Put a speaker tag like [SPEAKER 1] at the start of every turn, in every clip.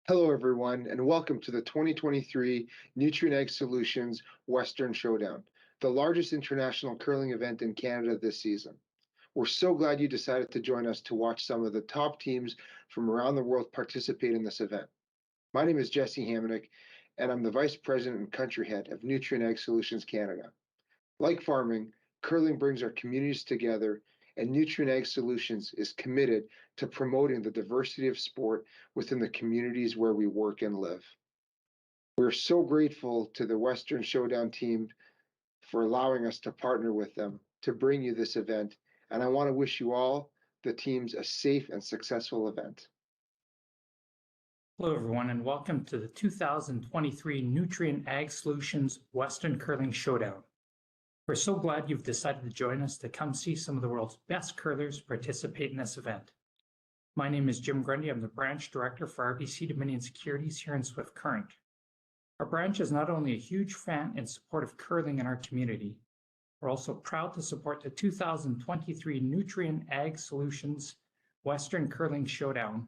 [SPEAKER 1] Hello, everyone, and welcome to the 2023 Nutrien Ag Solutions Western Showdown, the largest international curling event in Canada this season. We're so glad you decided to join us to watch some of the top teams from around the world participate in this event. My name is Jesse Hamonic, and I'm the Vice President and Country Head of Nutrien Ag Solutions Canada. Like farming, curling brings our communities together, and Nutrien Ag Solutions is committed to promoting the diversity of sport within the communities where we work and live. We're so grateful to the Western Showdown team for allowing us to partner with them to bring you this event, and I want to wish you all, the teams, a safe and successful event.
[SPEAKER 2] Hello, everyone, and welcome to the 2023 Nutrien Ag Solutions Western Curling Showdown. We're so glad you've decided to join us to come see some of the world's best curlers participate in this event. My name is Jim Grundy. I'm the branch director for RBC Dominion Securities here in Swift Current. Our branch is not only a huge fan and support of curling in our community, we're also proud to support the 2023 Nutrien Ag Solutions Western Curling Showdown,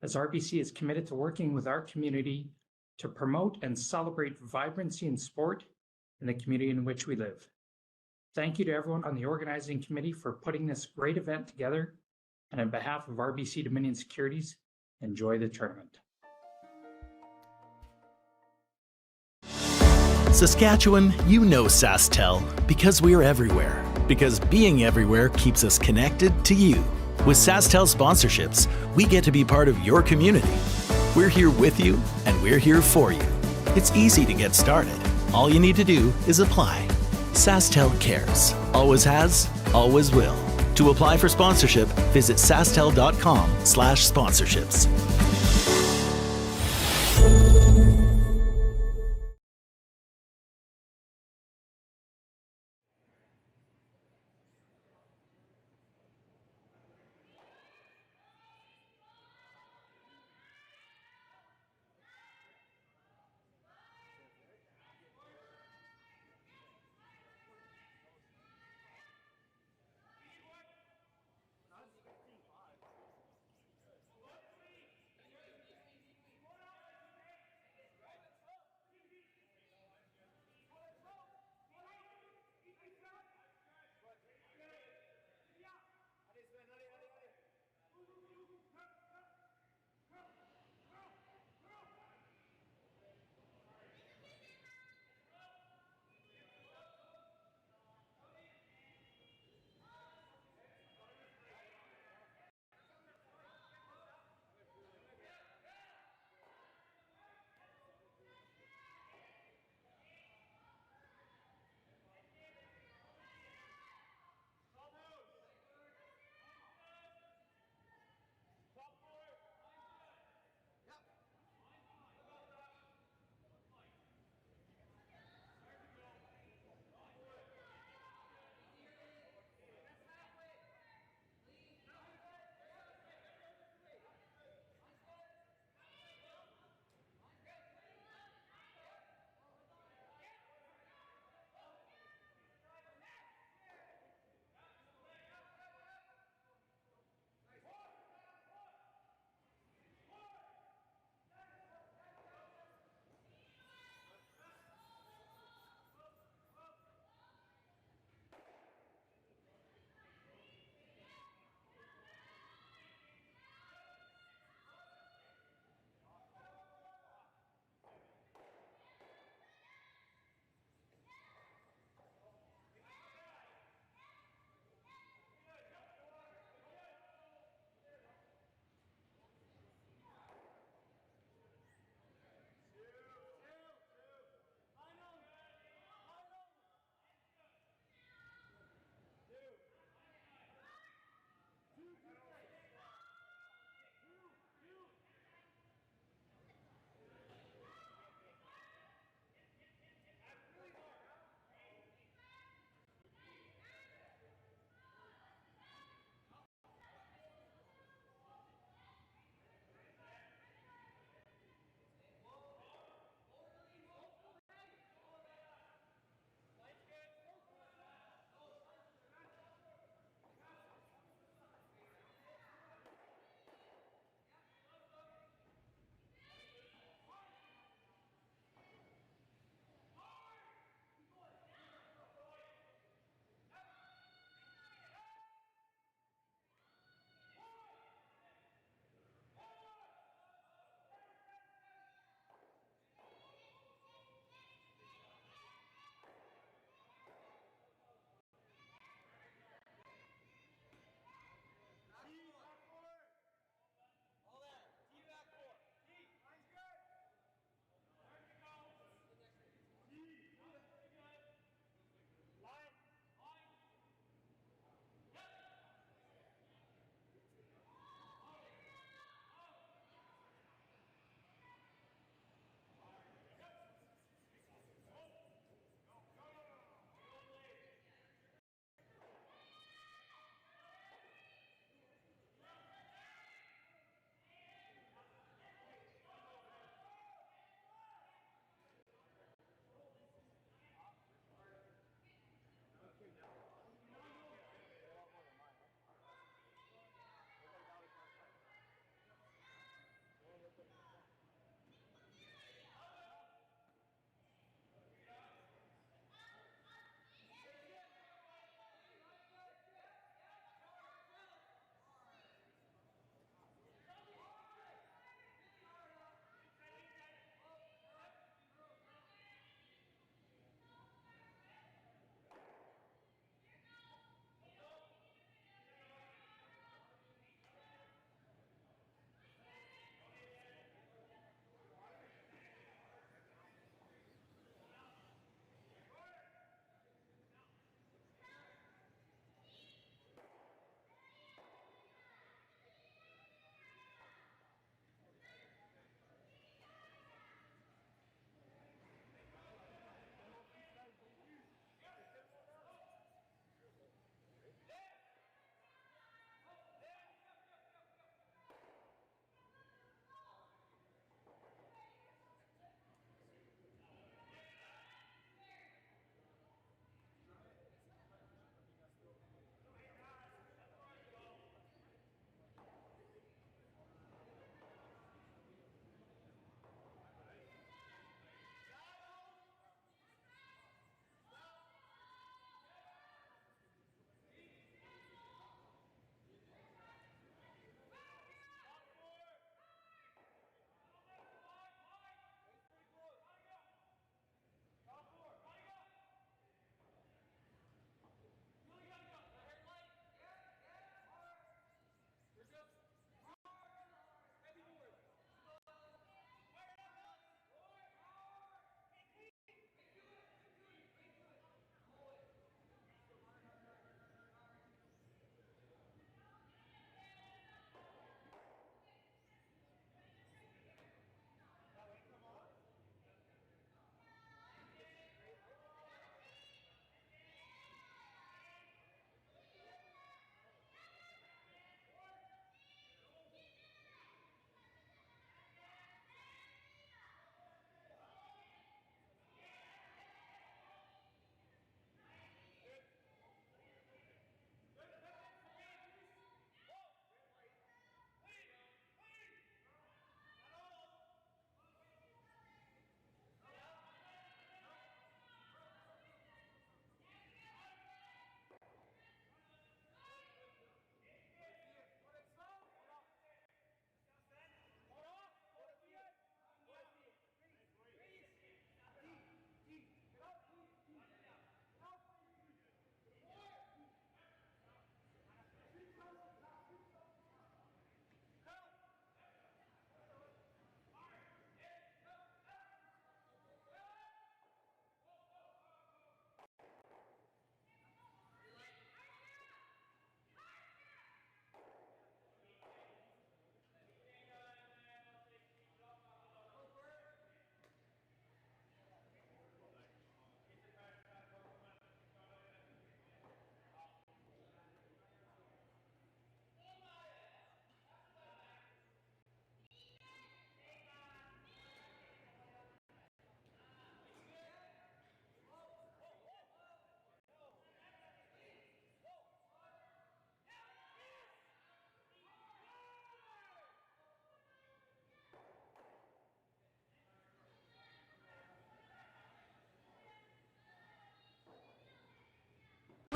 [SPEAKER 2] as RBC is committed to working with our community to promote and celebrate vibrancy in sport in the community in which we live. Thank you to everyone on the organizing committee for putting this great event together, and on behalf of RBC Dominion Securities, enjoy the tournament.
[SPEAKER 3] Saskatchewan, you know SaskTel because we're everywhere. Because being everywhere keeps us connected to you. With SaskTel sponsorships, we get to be part of your community. We're here with you, and we're here for you. It's easy to get started. All you need to do is apply. SaskTel cares. Always has, always will. To apply for sponsorship, visit sastel.com/sponsorships.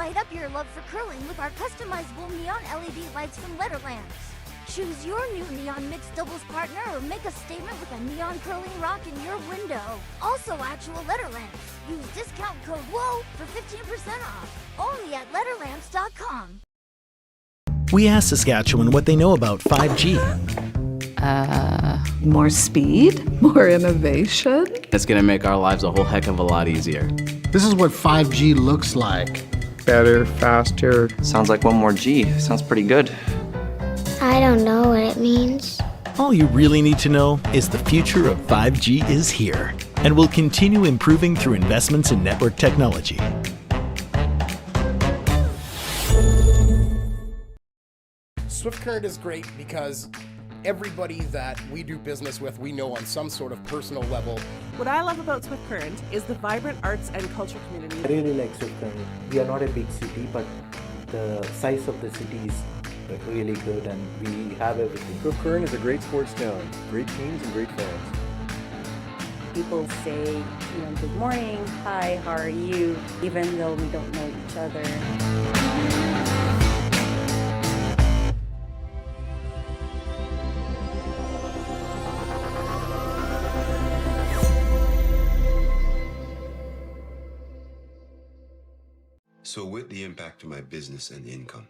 [SPEAKER 4] Light up your love for curling with our customizable neon LED lights from Letterlands. Choose your new neon mixed doubles partner or make a statement with a neon curling rock in your window. Also actual Letterlands. Use discount code WHOA for 15% off. Only at letterlamps.com.
[SPEAKER 3] We asked Saskatchewan what they know about 5G.
[SPEAKER 5] More speed, more innovation.
[SPEAKER 6] It's gonna make our lives a whole heck of a lot easier.
[SPEAKER 7] This is what 5G looks like.
[SPEAKER 8] Better, faster.
[SPEAKER 9] Sounds like one more G. Sounds pretty good.
[SPEAKER 10] I don't know what it means.
[SPEAKER 3] All you really need to know is the future of 5G is here and will continue improving through investments in network technology.
[SPEAKER 11] Swift Current is great because everybody that we do business with, we know on some sort of personal level.
[SPEAKER 12] What I love about Swift Current is the vibrant arts and culture community.
[SPEAKER 13] I really like Swift Current. We are not a big city, but the size of the city is really good and we have everything.
[SPEAKER 14] Swift Current is a great sports town, great teams and great fans.
[SPEAKER 15] People say, good morning, hi, how are you, even though we don't know each other.
[SPEAKER 16] So with the impact to my business and income,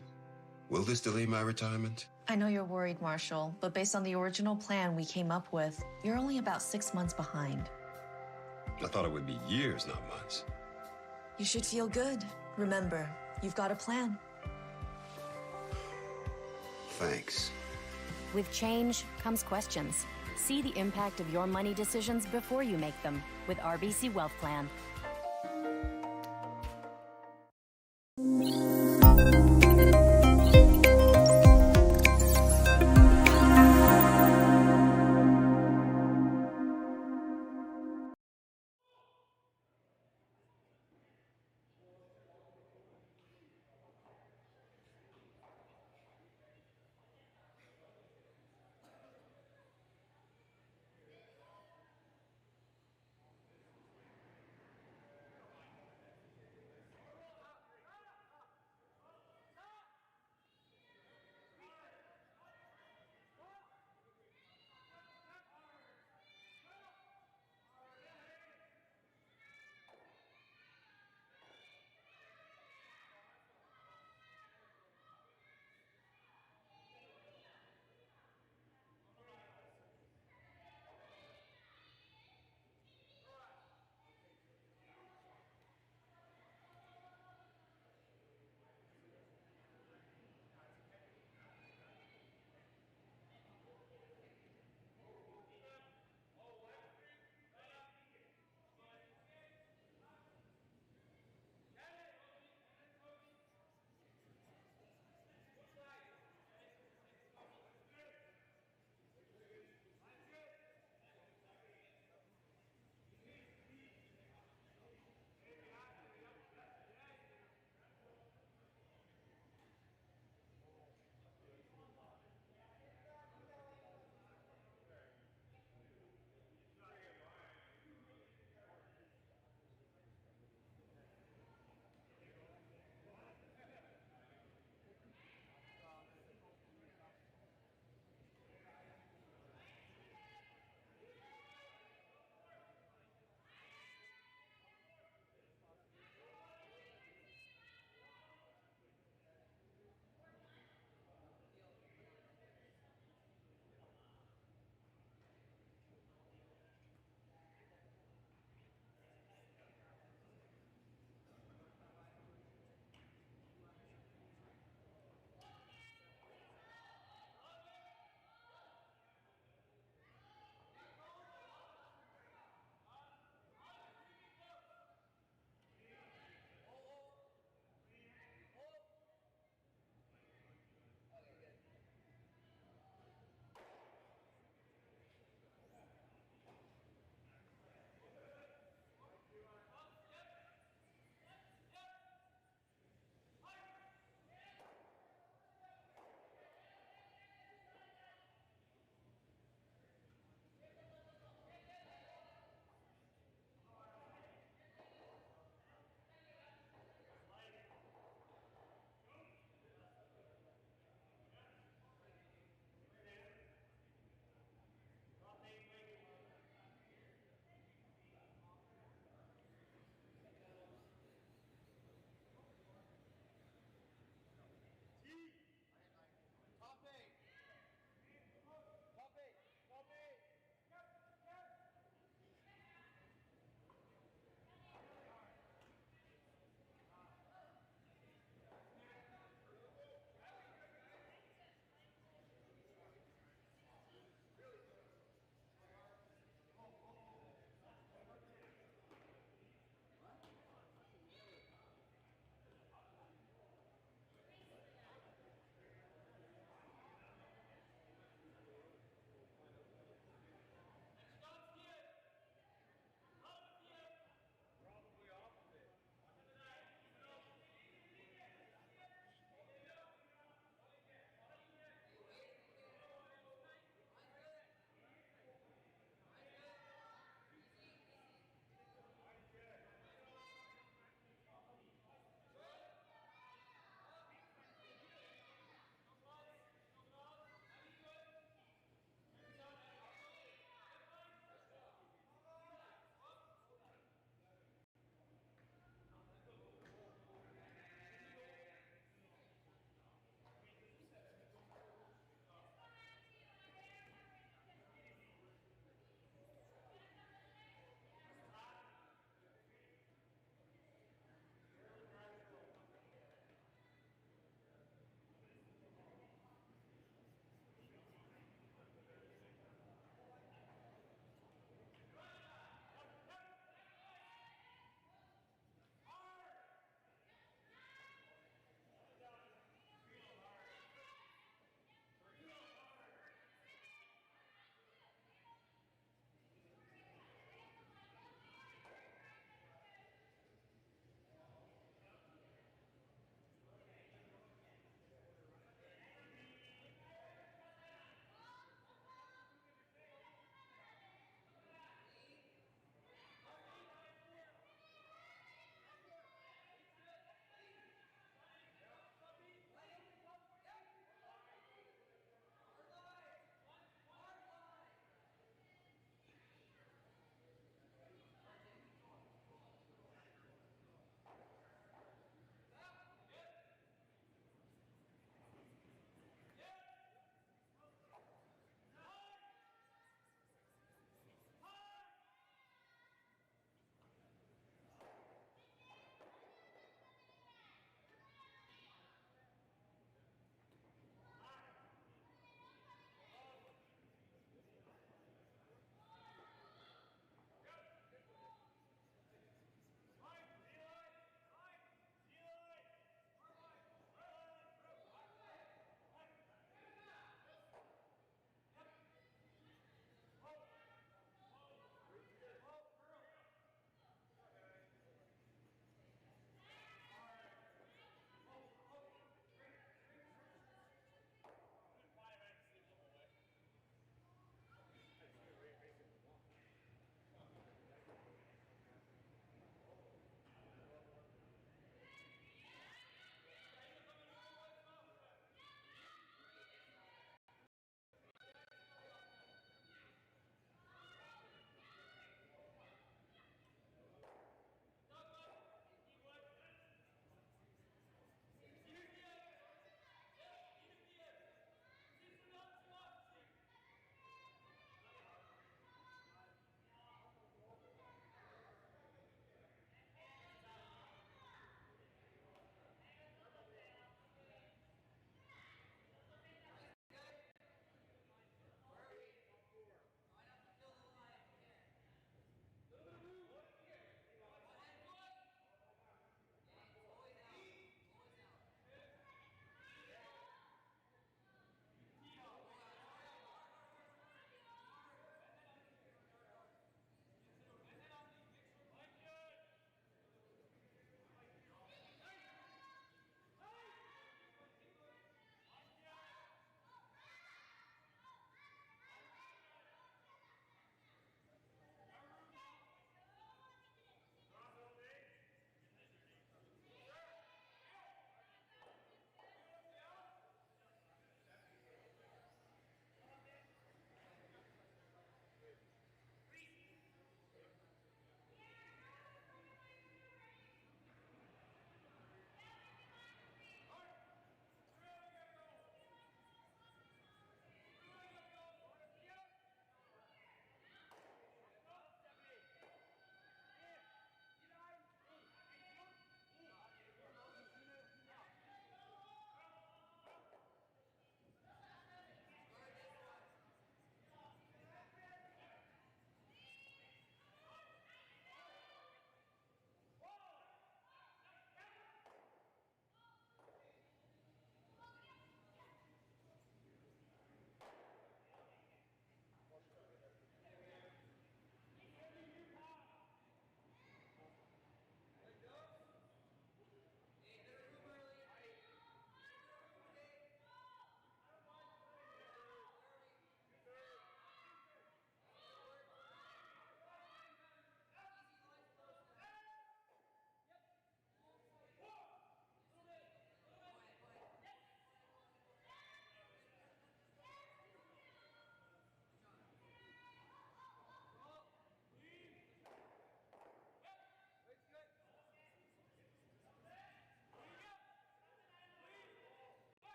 [SPEAKER 16] will this delay my retirement?
[SPEAKER 17] I know you're worried, Marshall, but based on the original plan we came up with, you're only about 6 months behind.
[SPEAKER 16] I thought it would be years, not months.
[SPEAKER 17] You should feel good. Remember, you've got a plan.
[SPEAKER 16] Thanks.
[SPEAKER 18] With change comes questions. See the impact of your money decisions before you make them with RBC Wealth Plan.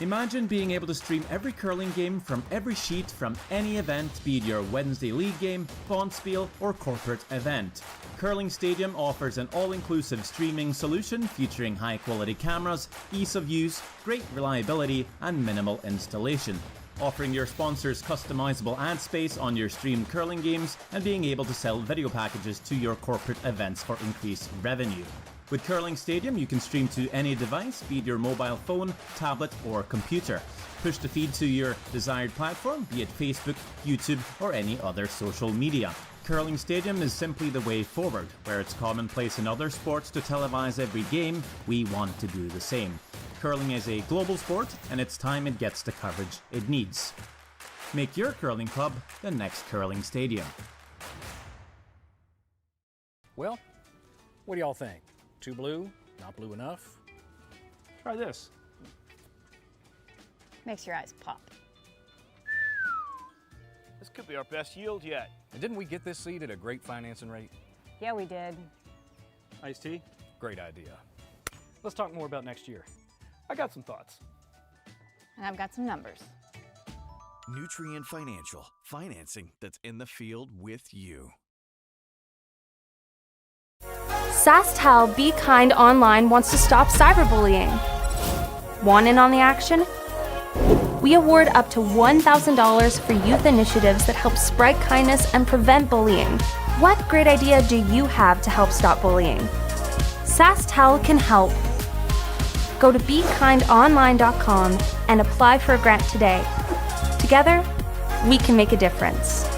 [SPEAKER 19] Imagine being able to stream every curling game from every sheet from any event, be it your Wednesday league game, bonspiel, or corporate event. Curling Stadium offers an all-inclusive streaming solution featuring high-quality cameras, ease of use, great reliability, and minimal installation. Offering your sponsors customizable ad space on your streamed curling games and being able to sell video packages to your corporate events for increased revenue. With Curling Stadium, you can stream to any device, be it your mobile phone, tablet, or computer. Push the feed to your desired platform, be it Facebook, YouTube, or any other social media. Curling Stadium is simply the way forward. Where it's commonplace in other sports to televise every game, we want to do the same. Curling is a global sport, and it's time it gets the coverage it needs. Make your curling club the next Curling Stadium.
[SPEAKER 20] Well, what do y'all think? Too blue? Not blue enough? Try this.
[SPEAKER 21] Makes your eyes pop.
[SPEAKER 22] This could be our best yield yet.
[SPEAKER 20] And didn't we get this seed at a great financing rate?
[SPEAKER 21] Yeah, we did.
[SPEAKER 20] Iced tea? Great idea. Let's talk more about next year. I got some thoughts.
[SPEAKER 21] And I've got some numbers.
[SPEAKER 3] Nutrien Financial, financing that's in the field with you.
[SPEAKER 23] SaskTel Be Kind Online wants to stop cyberbullying. Want in on the action? We award up to $1,000 for youth initiatives that help spread kindness and prevent bullying. What great idea do you have to help stop bullying? SaskTel can help. Go to BeKindOnline.com and apply for a grant today. Together, we can make a difference.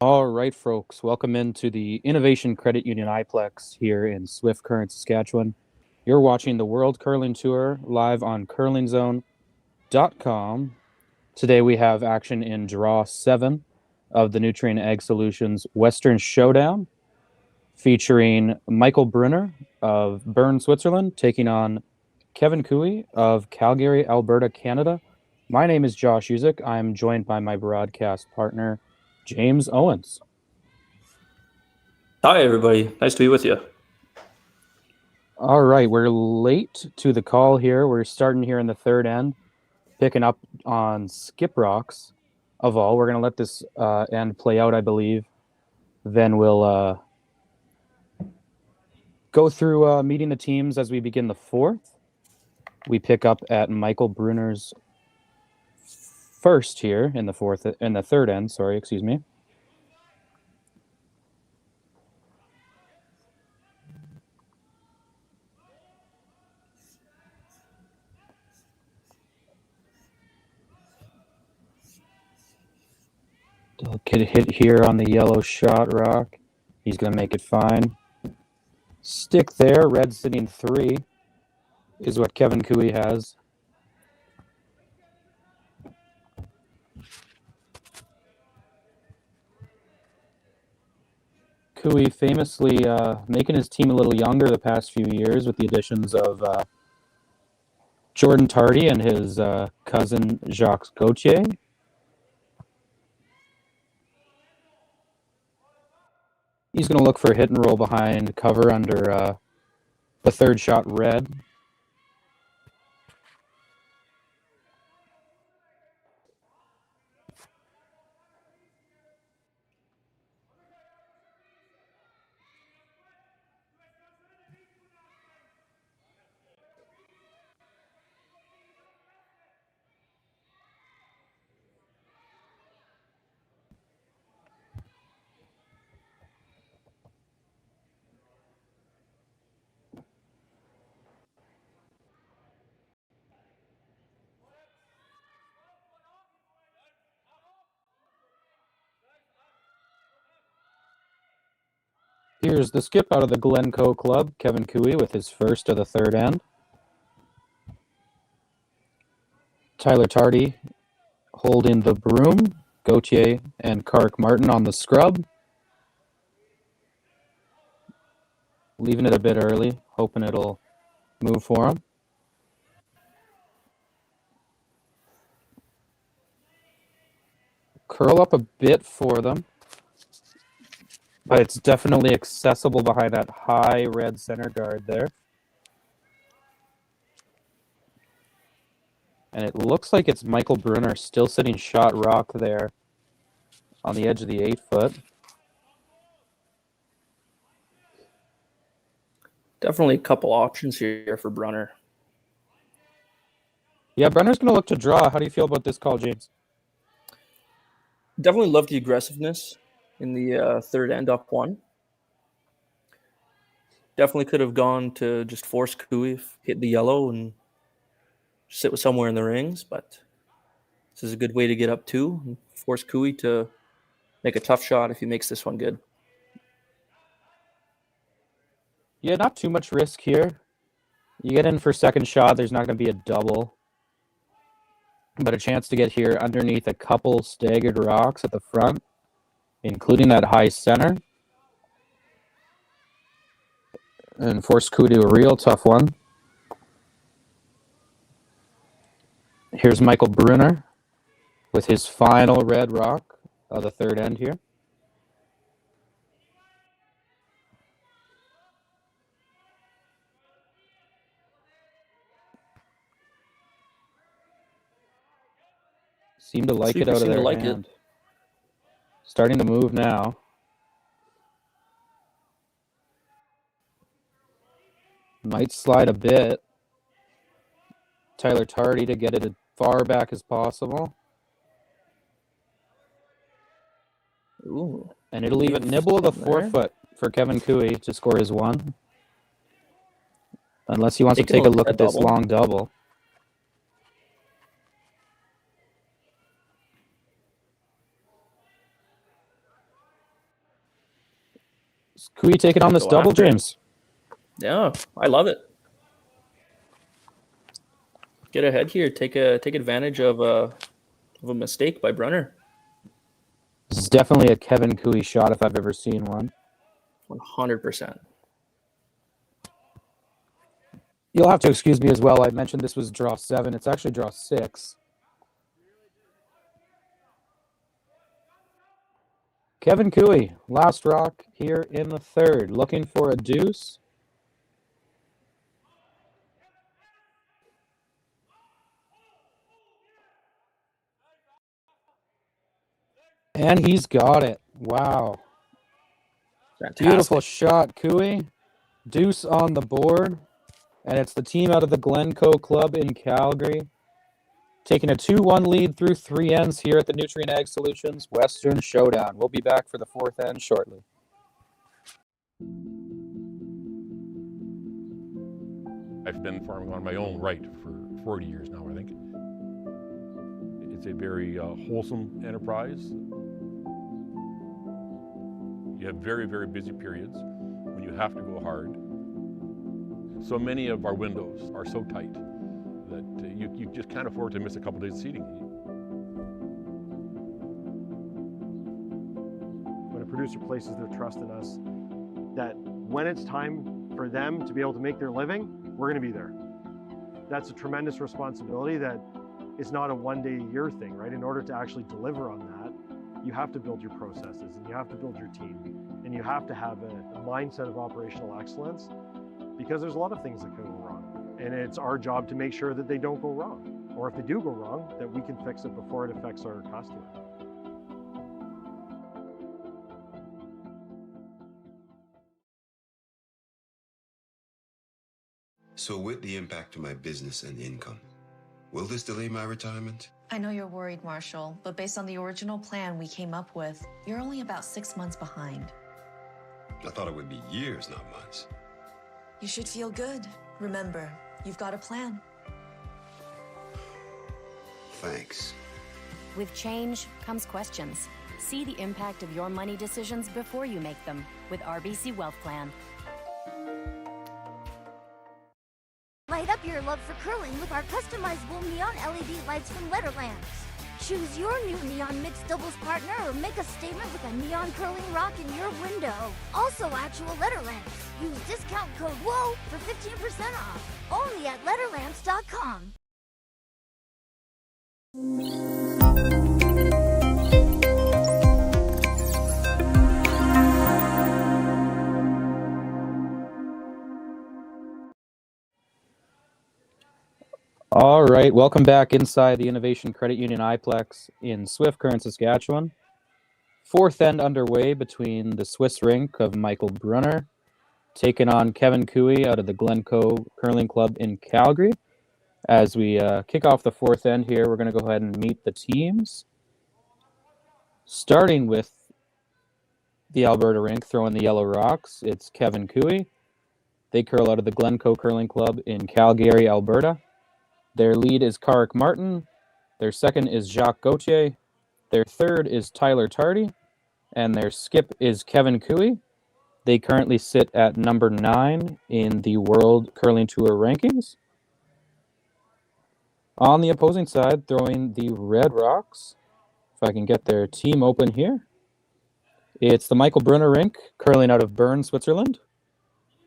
[SPEAKER 1] All right, folks, welcome into the Innovation Credit Union iPlex here in Swift Current, Saskatchewan. You're watching the World Curling Tour live on curlingzone.com. Today we have action in Draw 7 of the Nutrien Ag Solutions Western Showdown, featuring Michael Brunner of Bern, Switzerland, taking on Kevin Cooey of Calgary, Alberta, Canada. My name is Josh Uzik. I'm joined by my broadcast partner, James Owens.
[SPEAKER 2] Hi, everybody. Nice to be with you.
[SPEAKER 1] All right, we're late to the call here. We're starting here in the third end, picking up on skip rocks of all. We're going to let this end play out, I believe. Then we'll go through meeting the teams as we begin the fourth. We pick up at Michael Brunner's first here in the third end. Sorry, excuse me. Delicate hit here on the yellow shot rock. He's going to make it fine. Stick there. Red sitting 3 is what Kevin Cooey has. Cooey famously making his team a little younger the past few years with the additions of Jordan Tardy and his cousin Jacques Gauthier. He's going to look for a hit and roll behind cover under the third shot red. Here's the skip out of the Glencoe Club, Kevin Cooey with his first of the third end. Tyler Tardy holding the broom. Gauthier and Kark Martin on the scrub. Leaving it a bit early, hoping it'll move for him. Curl up a bit for them, but it's definitely accessible behind that high red center guard there. And it looks like it's Michael Brunner still sitting shot rock there on the edge of the 8-foot.
[SPEAKER 2] Definitely a couple options here for Brunner.
[SPEAKER 1] Yeah, Brunner's going to look to draw. How do you feel about this call, James?
[SPEAKER 2] Definitely love the aggressiveness in the third end up 1. Definitely could have gone to just force Cooey, hit the yellow, and sit with somewhere in the rings, but this is a good way to get up 2 and force Cooey to make a tough shot if he makes this one good.
[SPEAKER 1] Yeah, not too much risk here. You get in for second shot, there's not going to be a double, but a chance to get here underneath a couple staggered rocks at the front, including that high center, and force Cooey to a real tough one. Here's Michael Brunner with his final red rock of the third end here. Seem to like it out of their hand. Starting to move now. Might slide a bit. Tyler Tardy to get it as far back as possible.
[SPEAKER 2] Ooh.
[SPEAKER 1] And it'll leave it nibble of the 4-foot for Kevin Cooey to score his 1. Unless he wants to take a look at this long double. Cooey taking on this
[SPEAKER 2] Go
[SPEAKER 1] double,
[SPEAKER 2] after it.
[SPEAKER 1] James.
[SPEAKER 2] Yeah, I love it. Get ahead here. Take advantage of a mistake by Brunner.
[SPEAKER 1] This is definitely a Kevin Cooey shot if I've ever seen one.
[SPEAKER 2] 100%.
[SPEAKER 1] You'll have to excuse me as well. I mentioned this was draw 7. It's actually draw 6. Kevin Cooey, last rock here in the third, looking for a deuce. And he's got it. Wow.
[SPEAKER 2] Fantastic.
[SPEAKER 1] Beautiful shot, Cooey. Deuce on the board. And it's the team out of the Glencoe Club in Calgary, taking a 2-1 lead through 3 ends here at the Nutrien Ag Solutions Western Showdown. We'll be back for the 4th end shortly.
[SPEAKER 4] I've been farming on my own right for 40 years now, I think. It's a very wholesome enterprise. You have very, very busy periods when you have to go hard. So many of our windows are so tight that you just can't afford to miss a couple days of seeding.
[SPEAKER 14] When a producer places their trust in us, that when it's time for them to be able to make their living, we're going to be there. That's a tremendous responsibility that is not a one-day-a-year thing, right? In order to actually deliver on that, you have to build your processes and you have to build your team and you have to have a mindset of operational excellence, because there's a lot of things that can go wrong. And it's our job to make sure that they don't go wrong. Or if they do go wrong, that we can fix it before it affects our customer.
[SPEAKER 16] So with the impact to my business and income, will this delay my retirement?
[SPEAKER 17] I know you're worried, Marshall, but based on the original plan we came up with, you're only about 6 months behind.
[SPEAKER 16] I thought it would be years, not months.
[SPEAKER 17] You should feel good. Remember, you've got a plan.
[SPEAKER 16] Thanks.
[SPEAKER 18] With change comes questions. See the impact of your money decisions before you make them with RBC Wealth Plan.
[SPEAKER 5] Light up your love for curling with our customizable neon LED lights from Letterlands. Choose your new neon mixed doubles partner or make a statement with a neon curling rock in your window. Also actual Letterlands. Use discount code WHOA for 15% off. Only at Letterlands.com.
[SPEAKER 1] All right, welcome back inside the Innovation Credit Union iPlex in Swift Current, Saskatchewan. 4th end underway between the Swiss rink of Michael Brunner taking on Kevin Cooey out of the Glencoe Curling Club in Calgary. As we kick off the 4th end here, we're going to go ahead and meet the teams. Starting with the Alberta rink, throwing the yellow rocks, it's Kevin Cooey. They curl out of the Glencoe Curling Club in Calgary, Alberta. Their lead is Karik Martin. Their second is Jacques Gauthier. Their third is Tyler Tardy. And their skip is Kevin Cooey. They currently sit at number 9 in the World Curling Tour rankings. On the opposing side, throwing the red rocks, if I can get their team open here, it's the Michael Brunner rink, curling out of Bern, Switzerland.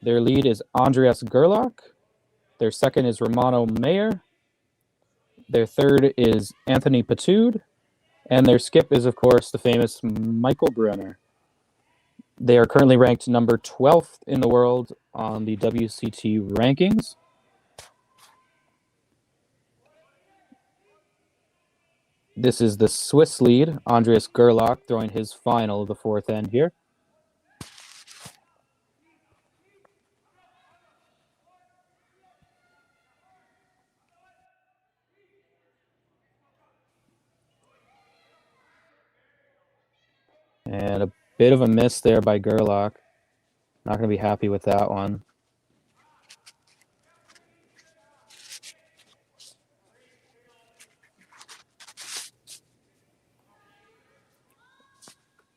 [SPEAKER 1] Their lead is Andreas Gerlach. Their second is Romano Mayer. Their third is Anthony Patude. And their skip is, of course, the famous Michael Brunner. They are currently ranked number 12th in the world on the WCT rankings. This is the Swiss lead, Andreas Gerlach, throwing his final of the 4th end here. And a bit of a miss there by Gerlach. Not going to be happy with that one.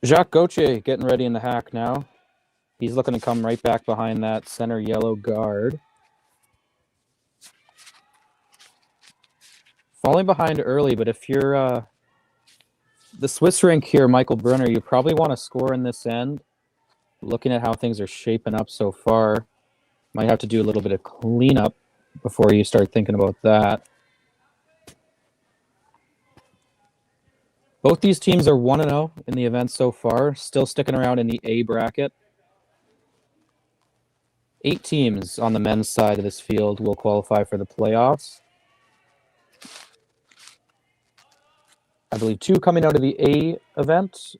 [SPEAKER 1] Jacques Gauthier getting ready in the hack now. He's looking to come right back behind that center yellow guard. Falling behind early, but if you're the Swiss rink here, Michael Brunner, you probably want to score in this end. Looking at how things are shaping up so far, might have to do a little bit of cleanup before you start thinking about that. Both these teams are 1-0 in the event so far, still sticking around in the A bracket. 8 teams on the men's side of this field will qualify for the playoffs. I believe 2 coming out of the A event,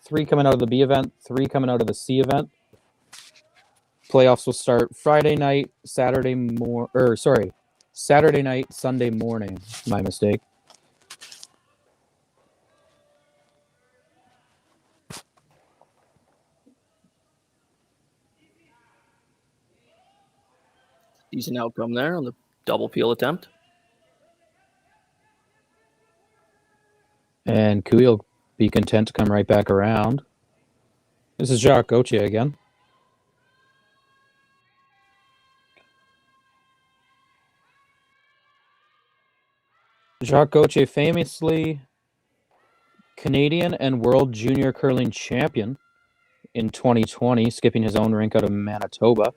[SPEAKER 1] 3 coming out of the B event, 3 coming out of the C event. Playoffs will start Friday night, Saturday night, Sunday morning. My mistake.
[SPEAKER 2] Decent outcome there on the double peel attempt.
[SPEAKER 1] And Cooey will be content to come right back around. This is Jacques Gauthier again. Jacques Gauthier, famously Canadian and World Junior Curling Champion in 2020, skipping his own rink out of Manitoba.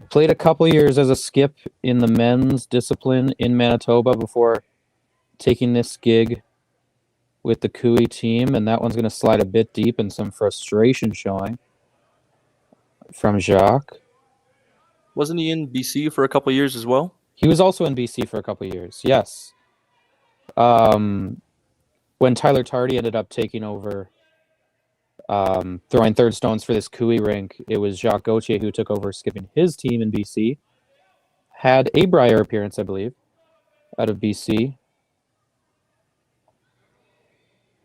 [SPEAKER 1] Played a couple years as a skip in the men's discipline in Manitoba before taking this gig with the Cooey team, and that one's going to slide a bit deep and some frustration showing from Jacques.
[SPEAKER 2] Wasn't he in BC for a couple of years as well?
[SPEAKER 1] He was also in BC for a couple of years, yes. When Tyler Tardy ended up taking over throwing third stones for this Cooey rink, it was Jacques Gauthier who took over skipping his team in BC. Had a Brier appearance, I believe, out of BC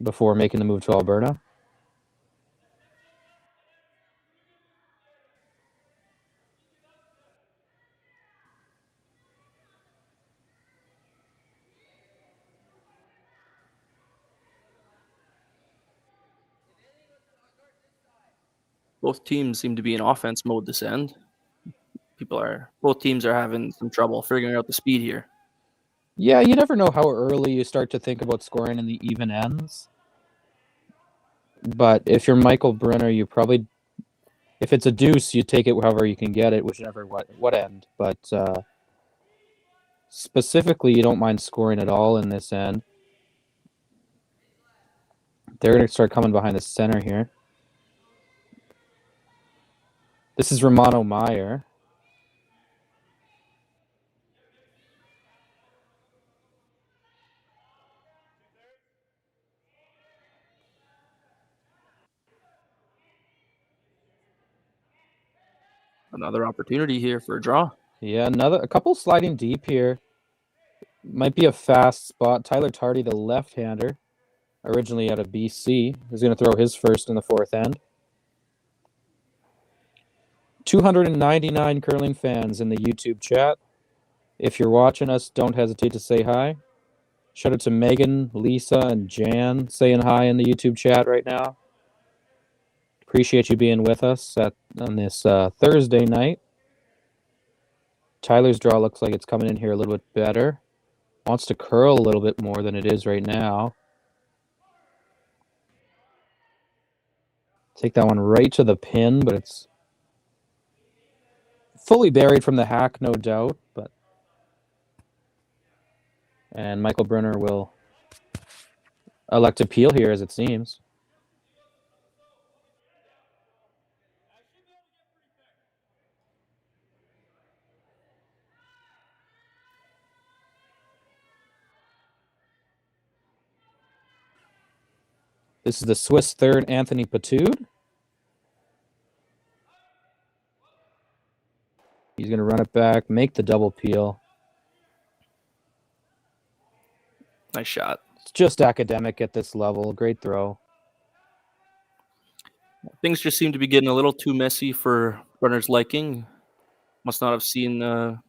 [SPEAKER 1] before making the move to Alberta.
[SPEAKER 2] Both teams seem to be in offense mode this end. Both teams are having some trouble figuring out the speed here.
[SPEAKER 1] Yeah, you never know how early you start to think about scoring in the even ends. But if you're Michael Brunner, you probably, if it's a deuce, you take it however you can get it, whichever what end. But specifically, you don't mind scoring at all in this end. They're going to start coming behind the center here. This is Romano Meyer.
[SPEAKER 2] Another opportunity here for a draw.
[SPEAKER 1] Yeah, a couple sliding deep here. Might be a fast spot. Tyler Tardy, the left-hander, originally out of BC, is going to throw his first in the fourth end. 299 curling fans in the YouTube chat. If you're watching us, don't hesitate to say hi. Shout out to Megan, Lisa, and Jan saying hi in the YouTube chat right now. Appreciate you being with us on this Thursday night. Tyler's draw looks like it's coming in here a little bit better. Wants to curl a little bit more than it is right now. Take that one right to the pin, but it's fully buried from the hack, no doubt. And Michael Brunner will elect to peel here, as it seems. This is the Swiss third, Anthony Patude. He's going to run it back, make the double peel.
[SPEAKER 2] Nice shot.
[SPEAKER 1] It's just academic at this level. Great throw.
[SPEAKER 2] Things just seem to be getting a little too messy for Brunner's liking. Must not have seen a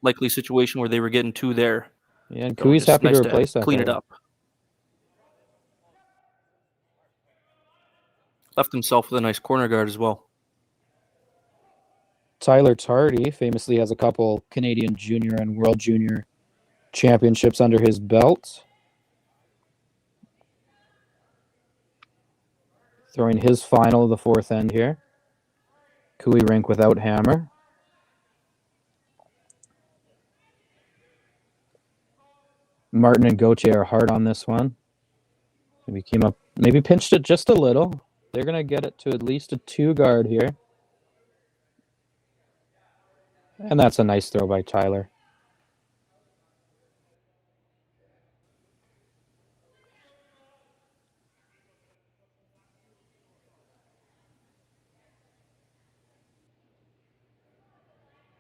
[SPEAKER 2] likely situation where they were getting two there.
[SPEAKER 1] Yeah, and Cooey's happy to replace that.
[SPEAKER 2] Clean it up. Left himself with a nice corner guard as well.
[SPEAKER 1] Tyler Tardy famously has a couple Canadian Junior and World Junior championships under his belt. Throwing his final of the fourth end here. Cooey rink without hammer. Martin and Gauthier are hard on this one. Maybe pinched it just a little. They're going to get it to at least a 2 guard here. And that's a nice throw by Tyler.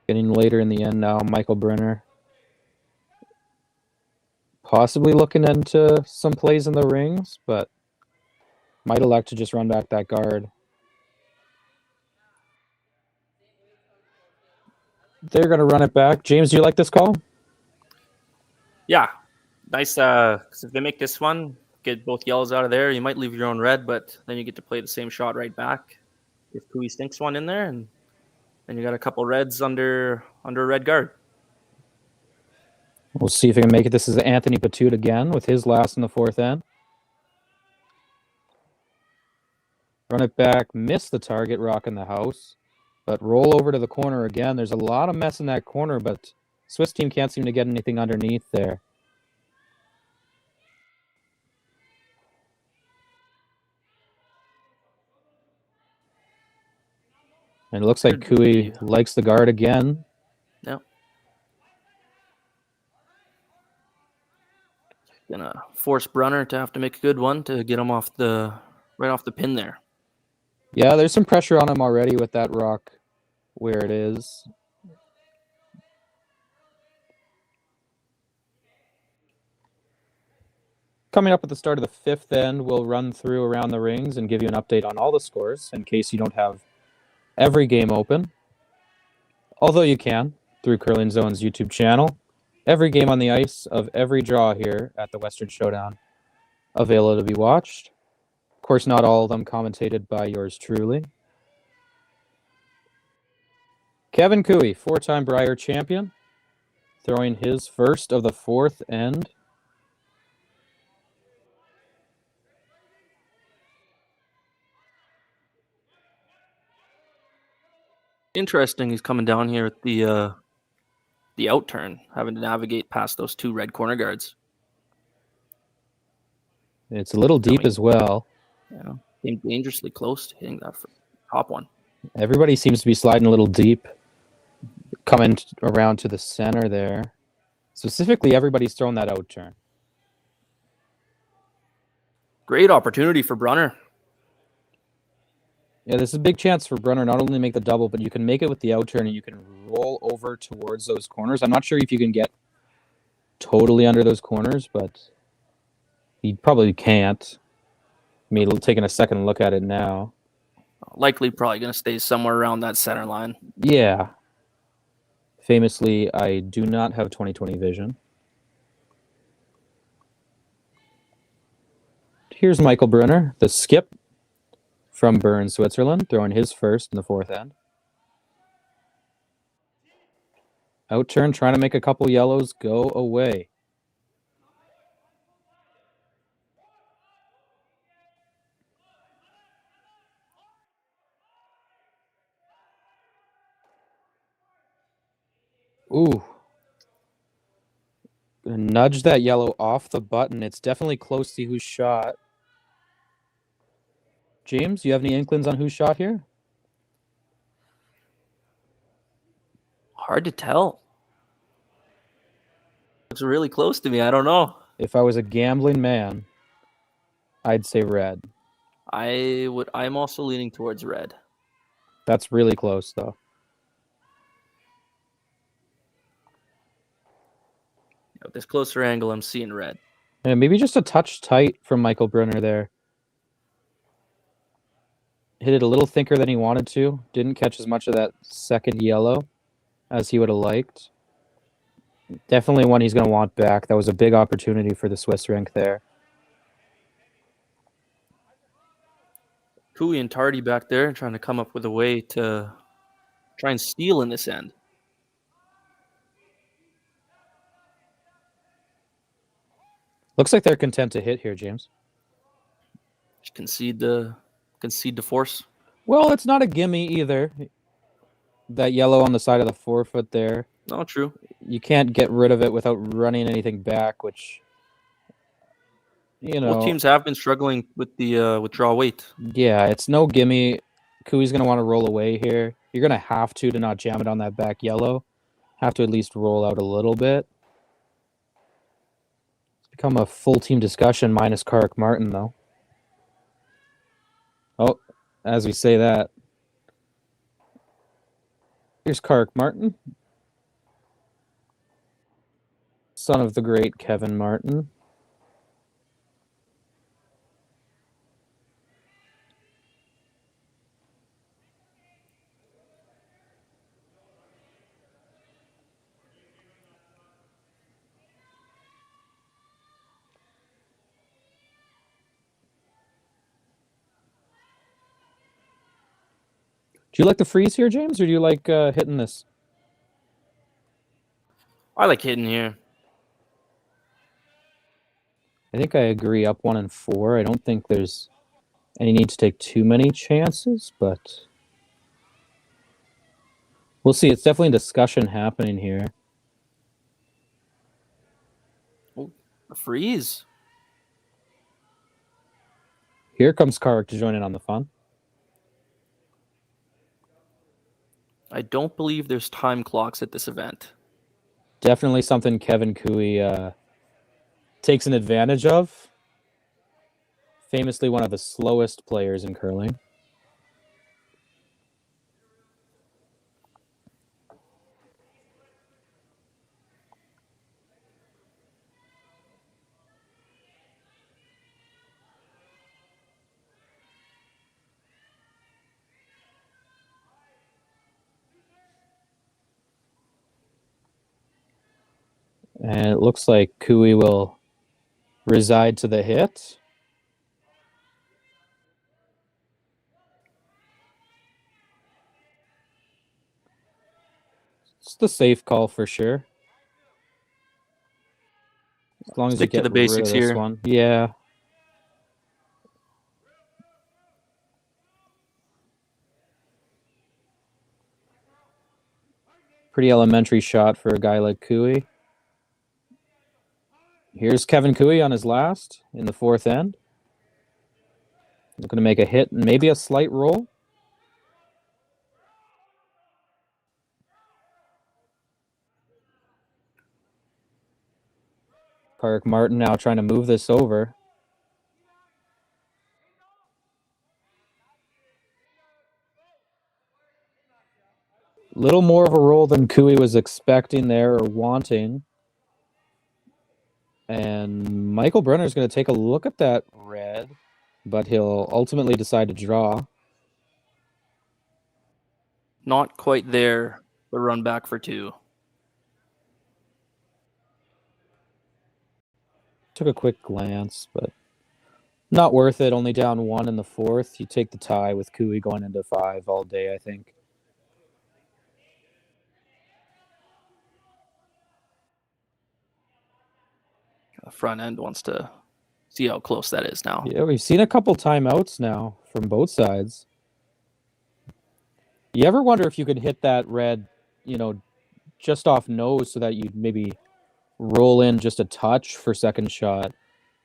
[SPEAKER 1] Getting later in the end now, Michael Brunner possibly looking into some plays in the rings, but might elect to just run back that guard. They're going to run it back. James, do you like this call?
[SPEAKER 2] Yeah, nice. 'Cause if they make this one, get both yellows out of there, you might leave your own red, but then you get to play the same shot right back. If Cooey stinks one in there, and then you got a couple reds under a red guard.
[SPEAKER 1] We'll see if he can make it. This is Anthony Patoot again with his last in the fourth end. Run it back, miss the target, rock in the house, but roll over to the corner again. There's a lot of mess in that corner, but Swiss team can't seem to get anything underneath there. And it looks like Cooey likes the guard again.
[SPEAKER 2] Yep. Gonna force Brunner to have to make a good one to get him off right off the pin there.
[SPEAKER 1] Yeah, there's some pressure on him already with that rock where it is. Coming up at the start of the fifth end, we'll run through around the rings and give you an update on all the scores in case you don't have every game open. Although you can through Curling Zone's YouTube channel. Every game on the ice of every draw here at the Western Showdown available to be watched. Of course, not all of them commentated by yours truly. Kevin Cooey, 4-time Brier champion, throwing his first of the fourth end.
[SPEAKER 2] Interesting. He's coming down here at the outturn, having to navigate past those 2 red corner guards.
[SPEAKER 1] It's a little deep as well.
[SPEAKER 2] Yeah, came dangerously close to hitting that top one.
[SPEAKER 1] Everybody seems to be sliding a little deep, coming around to the center there. Specifically, everybody's throwing that outturn.
[SPEAKER 2] Great opportunity for Brunner.
[SPEAKER 1] Yeah, this is a big chance for Brunner not only to make the double, but you can make it with the outturn and you can roll over towards those corners. I'm not sure if you can get totally under those corners, but you probably can't. I mean, taking a second look at it now.
[SPEAKER 2] Likely probably going to stay somewhere around that center line.
[SPEAKER 1] Yeah. Famously, I do not have 20/20 vision. Here's Michael Brunner, the skip from Bern, Switzerland, throwing his first in the fourth end. Outturn, trying to make a couple yellows go away. Ooh. Gonna nudge that yellow off the button. It's definitely close to whose shot. James, you have any inklings on whose shot here?
[SPEAKER 2] Hard to tell. It's really close to me. I don't know.
[SPEAKER 1] If I was a gambling man, I'd say red.
[SPEAKER 2] I'm also leaning towards red.
[SPEAKER 1] That's really close, though.
[SPEAKER 2] At this closer angle, I'm seeing red.
[SPEAKER 1] Yeah, maybe just a touch tight from Michael Brunner there. Hit it a little thicker than he wanted to. Didn't catch as much of that second yellow as he would have liked. Definitely one he's going to want back. That was a big opportunity for the Swiss rink there.
[SPEAKER 2] Cooey and Tardy back there trying to come up with a way to try and steal in this end.
[SPEAKER 1] Looks like they're content to hit here, James.
[SPEAKER 2] Just concede the force.
[SPEAKER 1] Well, it's not a gimme either. That yellow on the side of the forefoot there.
[SPEAKER 2] No, true.
[SPEAKER 1] You can't get rid of it without running anything back, which, you know.
[SPEAKER 2] Both teams have been struggling with the withdrawal weight.
[SPEAKER 1] Yeah, it's no gimme. Cooey's going to want to roll away here. You're going to have to not jam it on that back yellow. Have to at least roll out a little bit. It's become a full team discussion minus Kark Martin, though. Oh, as we say that. Here's Kark Martin. Son of the great Kevin Martin. Do you like the freeze here, James, or do you like hitting this?
[SPEAKER 2] I like hitting here.
[SPEAKER 1] I think I agree. Up 1 and 4. I don't think there's any need to take too many chances, but we'll see. It's definitely a discussion happening here.
[SPEAKER 2] Oh, a freeze.
[SPEAKER 1] Here comes Kark to join in on the fun.
[SPEAKER 2] I don't believe there's time clocks at this event.
[SPEAKER 1] Definitely something Kevin Cooey takes an advantage of. Famously one of the slowest players in curling. And it looks like Cooey will reside to the hit. It's the safe call for sure. As long as
[SPEAKER 2] Stick
[SPEAKER 1] you
[SPEAKER 2] to
[SPEAKER 1] get
[SPEAKER 2] the
[SPEAKER 1] rid
[SPEAKER 2] basics
[SPEAKER 1] of this
[SPEAKER 2] here.
[SPEAKER 1] one. Yeah. Pretty elementary shot for a guy like Cooey. Here's Kevin Cooey on his last in the 4th end. Looking to make a hit and maybe a slight roll. Kark Martin now trying to move this over. Little more of a roll than Cooey was expecting there or wanting. And Michael Brunner is going to take a look at that red, but he'll ultimately decide to draw.
[SPEAKER 2] Not quite there, but run back for 2.
[SPEAKER 1] Took a quick glance, but not worth it. Only down 1 in the 4th. You take the tie with Cooey going into 5 all day, I think.
[SPEAKER 2] The front end wants to see how close that is now.
[SPEAKER 1] Yeah, we've seen a couple timeouts now from both sides. You ever wonder if you could hit that red, just off nose so that you'd maybe roll in just a touch for second shot?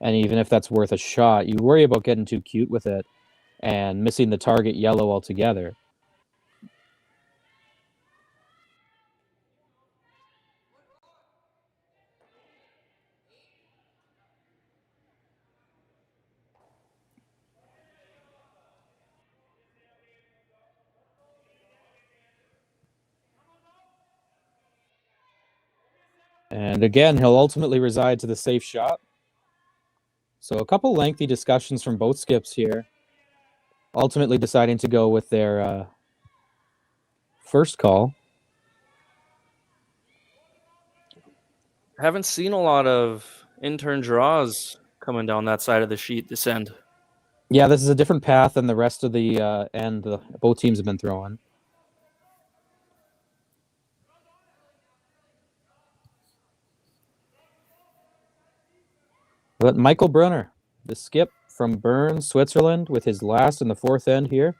[SPEAKER 1] And even if that's worth a shot, you worry about getting too cute with it and missing the target yellow altogether. And again, he'll ultimately reside to the safe shot. So a couple lengthy discussions from both skips here. Ultimately deciding to go with their first call.
[SPEAKER 2] Haven't seen a lot of intern draws coming down that side of the sheet this end.
[SPEAKER 1] Yeah, this is a different path than the rest of the end both teams have been throwing. But Michael Brunner, the skip from Bern, Switzerland, with his last in the fourth end here.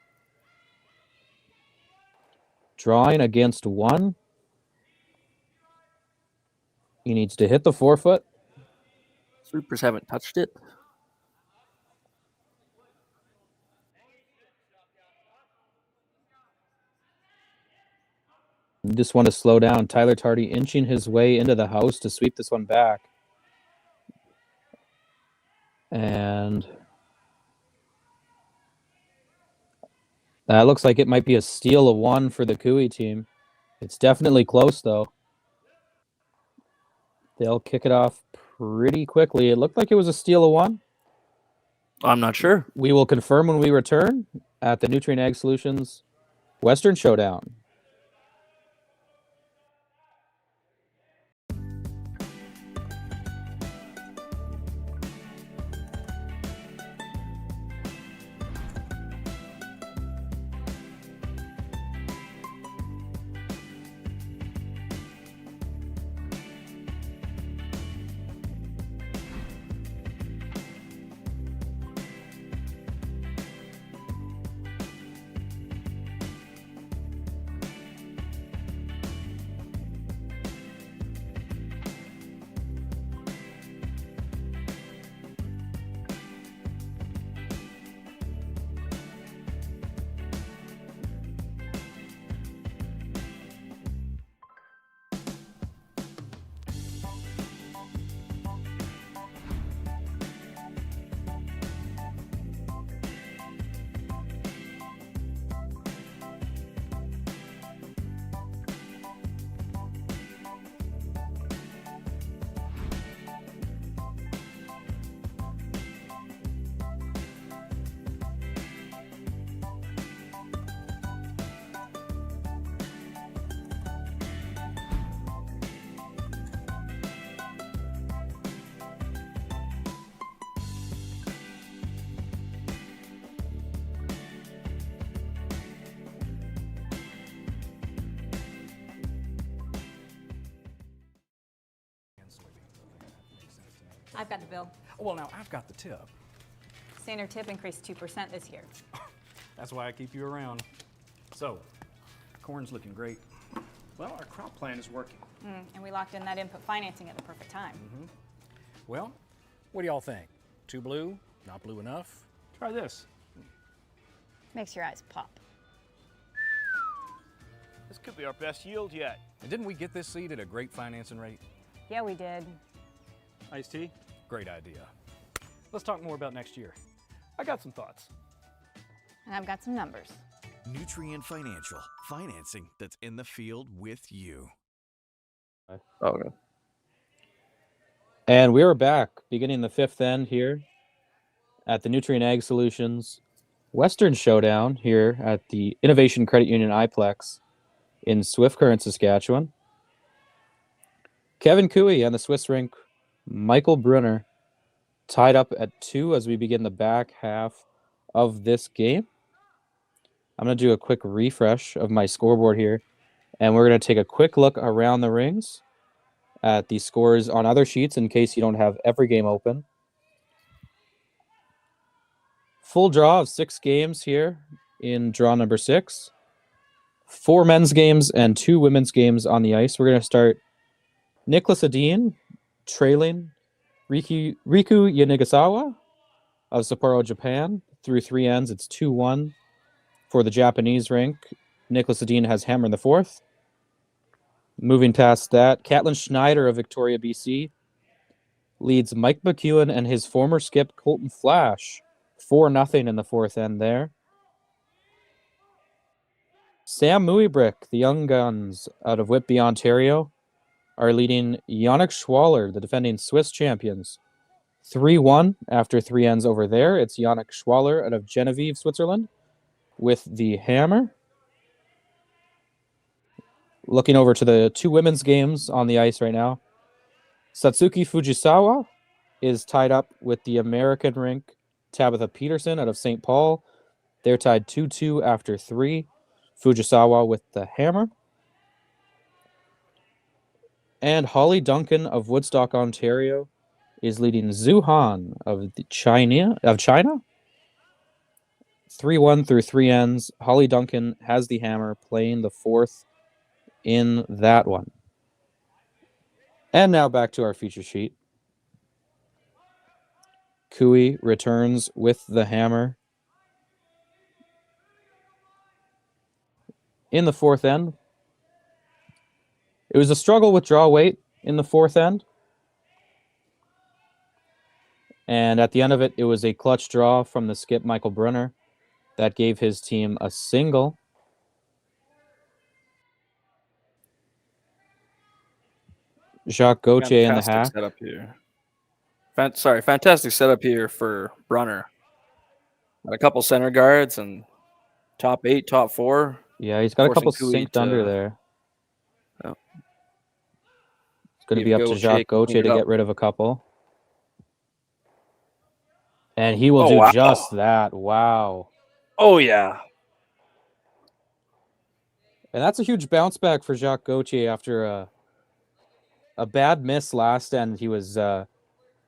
[SPEAKER 1] Drawing against one. He needs to hit the 4-foot.
[SPEAKER 2] Sweepers haven't touched it.
[SPEAKER 1] Just want to slow down. Tyler Tardy inching his way into the house to sweep this one back. And that looks like it might be a steal of one for the Cooey team. It's definitely close, though. They'll kick it off pretty quickly. It looked like it was a steal of one.
[SPEAKER 2] I'm not sure.
[SPEAKER 1] We will confirm when we return at the Nutrien Ag Solutions Western Showdown.
[SPEAKER 21] I've got the bill.
[SPEAKER 20] Well, now I've got the tip.
[SPEAKER 21] Standard tip increased 2% this year.
[SPEAKER 20] That's why I keep you around. So, corn's looking great.
[SPEAKER 22] Well, our crop plan is working.
[SPEAKER 21] And we locked in that input financing at the perfect time.
[SPEAKER 20] Well, what do y'all think? Too blue? Not blue enough? Try this.
[SPEAKER 21] Makes your eyes pop.
[SPEAKER 22] This could be our best yield yet.
[SPEAKER 20] And didn't we get this seed at a great financing rate?
[SPEAKER 21] Yeah, we did.
[SPEAKER 20] Iced tea? Great idea. Let's talk more about next year. I got some thoughts.
[SPEAKER 21] And I've got some numbers.
[SPEAKER 3] Nutrien Financial, financing that's in the field with you.
[SPEAKER 2] Okay.
[SPEAKER 1] And we are back, beginning the fifth end here at the Nutrien Ag Solutions Western Showdown here at the Innovation Credit Union iPlex in Swift Current, Saskatchewan. Kevin Cooey on the Swiss rink, Michael Brunner tied up at 2 as we begin the back half of this game. I'm going to do a quick refresh of my scoreboard here, and we're going to take a quick look around the rings at the scores on other sheets in case you don't have every game open. Full draw of 6 games here in draw number 6. 4 men's games and 2 women's games on the ice. We're going to start Nicholas Adine trailing Riku Yanigasawa of Sapporo, Japan. Through 3 ends, it's 2-1 for the Japanese rink. Nicholas Adine has hammer in the 4th. Moving past that, Catlin Schneider of Victoria, BC leads Mike McEwen and his former skip Colton Flash 4-0 in the 4th end there. Sam Muibrick, the Young Guns out of Whitby, Ontario, are leading Yannick Schwaller, the defending Swiss champions, 3-1 after 3 ends over there. It's Yannick Schwaller out of Genevieve, Switzerland, with the hammer. Looking over to the 2 women's games on the ice right now. Satsuki Fujisawa is tied up with the American rink Tabitha Peterson out of St. Paul. They're tied 2-2 after 3. Fujisawa with the hammer. And Holly Duncan of Woodstock, Ontario, is leading Zhu Han of China. 3-1 through 3 ends. Holly Duncan has the hammer, playing the 4th in that one. And now back to our feature sheet. Cooey returns with the hammer in the 4th end. It was a struggle with draw weight in the 4th end. And at the end of it, it was a clutch draw from the skip, Michael Brunner, that gave his team a single. Jacques Gauthier in the hack.
[SPEAKER 2] Setup here. Fantastic setup here for Brunner. Got a couple center guards and top 8, top 4.
[SPEAKER 1] Yeah, he's got a couple
[SPEAKER 2] Cooey
[SPEAKER 1] synced under there.
[SPEAKER 2] Oh.
[SPEAKER 1] It's going to be up to Jacques Gauthier to get rid of a couple. And he will do just that. Wow.
[SPEAKER 2] Oh, yeah.
[SPEAKER 1] And that's a huge bounce back for Jacques Gauthier after a bad miss last end. He was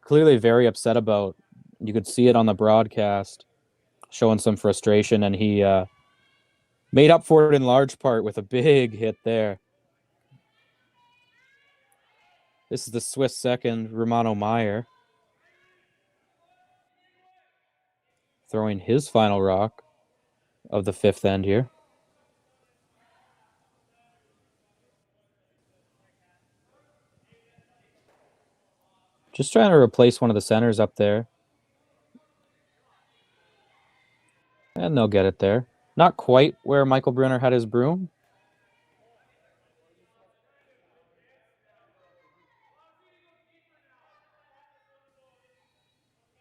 [SPEAKER 1] clearly very upset about. You could see it on the broadcast, showing some frustration, and he made up for it in large part with a big hit there. This is the Swiss second, Romano Meyer, throwing his final rock of the 5th end here. Just trying to replace one of the centers up there. And they'll get it there. Not quite where Michael Brunner had his broom.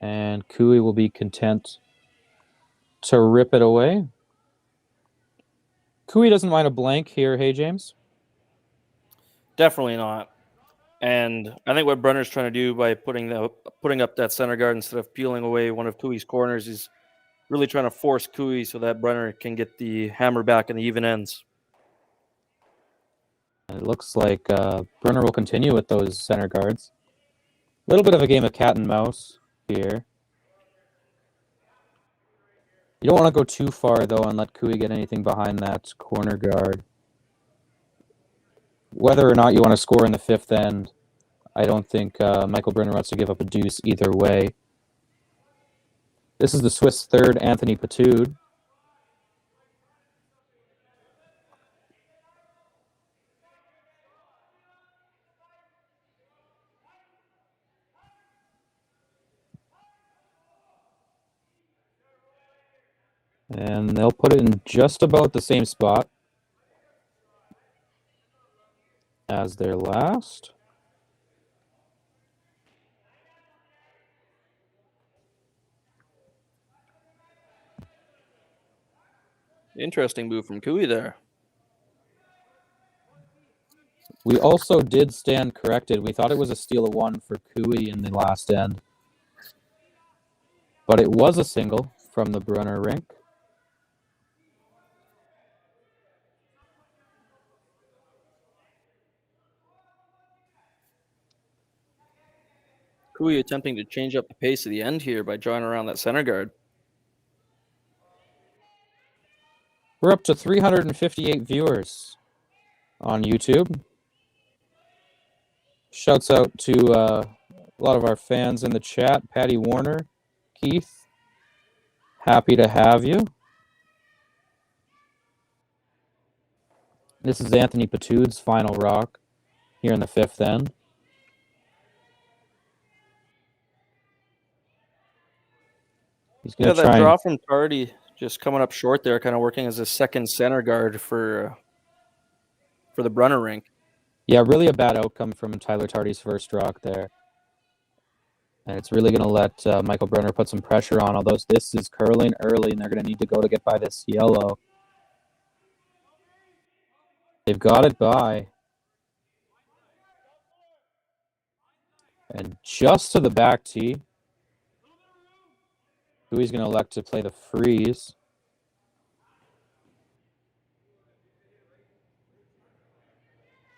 [SPEAKER 1] And Cooey will be content to rip it away. Cooey doesn't mind a blank here, hey, James?
[SPEAKER 2] Definitely not. And I think what Brunner's trying to do by putting up that center guard instead of peeling away one of Cooey's corners is really trying to force Cooey so that Brunner can get the hammer back in the even ends.
[SPEAKER 1] It looks like Brunner will continue with those center guards. A little bit of a game of cat and mouse here. You don't want to go too far, though, and let Cooey get anything behind that corner guard. Whether or not you want to score in the 5th end, I don't think Michael Brunner wants to give up a deuce either way. This is the Swiss 3rd, Anthony Patude. And they'll put it in just about the same spot as their last.
[SPEAKER 2] Interesting move from Cooey there.
[SPEAKER 1] We also did stand corrected. We thought it was a steal of 1 for Cooey in the last end. But it was a single from the Brunner rink.
[SPEAKER 2] Cooey attempting to change up the pace of the end here by drawing around that center guard.
[SPEAKER 1] We're up to 358 viewers on YouTube. Shouts out to a lot of our fans in the chat. Patty Warner, Keith, happy to have you. This is Anthony Patude's final rock here in the 5th end. He's going to try
[SPEAKER 2] that draw from Tardy just coming up short there, kind of working as a second center guard for the Brunner rink.
[SPEAKER 1] Yeah, really a bad outcome from Tyler Tardy's first rock there. And it's really going to let Michael Brunner put some pressure on, although this is curling early, and they're going to need to go to get by this yellow. They've got it by. And just to the back tee. Cooey's going to elect to play the freeze.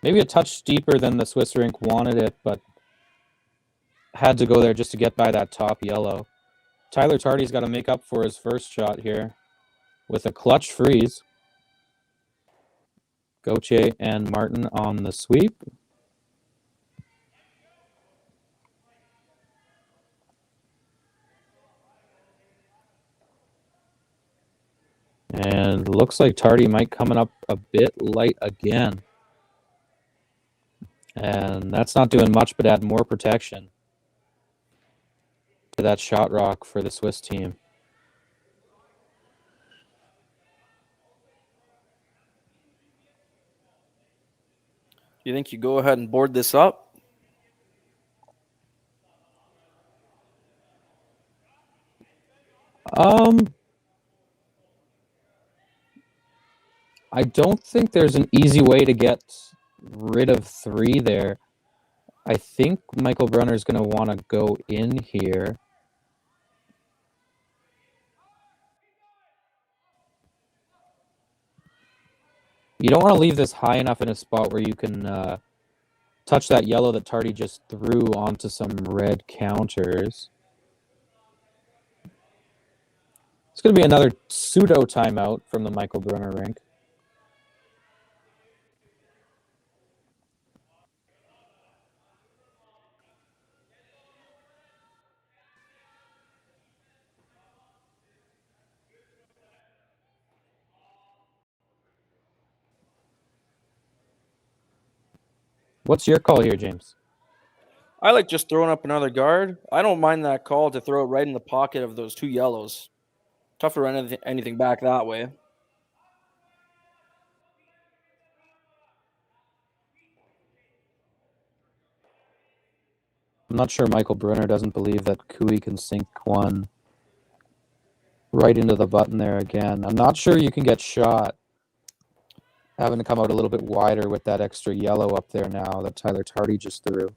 [SPEAKER 1] Maybe a touch deeper than the Swiss rink wanted it, but had to go there just to get by that top yellow. Tyler Tardy's got to make up for his first shot here with a clutch freeze. Gauthier and Martin on the sweep. And looks like Tardy might coming up a bit light again. And that's not doing much but add more protection to that shot rock for the Swiss team.
[SPEAKER 2] Do you think you go ahead and board this up?
[SPEAKER 1] I don't think there's an easy way to get rid of 3 there. I think Michael Brunner is going to want to go in here. You don't want to leave this high enough in a spot where you can touch that yellow that Tardy just threw onto some red counters. It's going to be another pseudo timeout from the Michael Brunner rink. What's your call here, James?
[SPEAKER 2] I like just throwing up another guard. I don't mind that call to throw it right in the pocket of those 2 yellows. Tough to run anything back that way.
[SPEAKER 1] I'm not sure Michael Brunner doesn't believe that Cooey can sink one right into the button there again. I'm not sure you can get shot having to come out a little bit wider with that extra yellow up there now that Tyler Tardy just threw.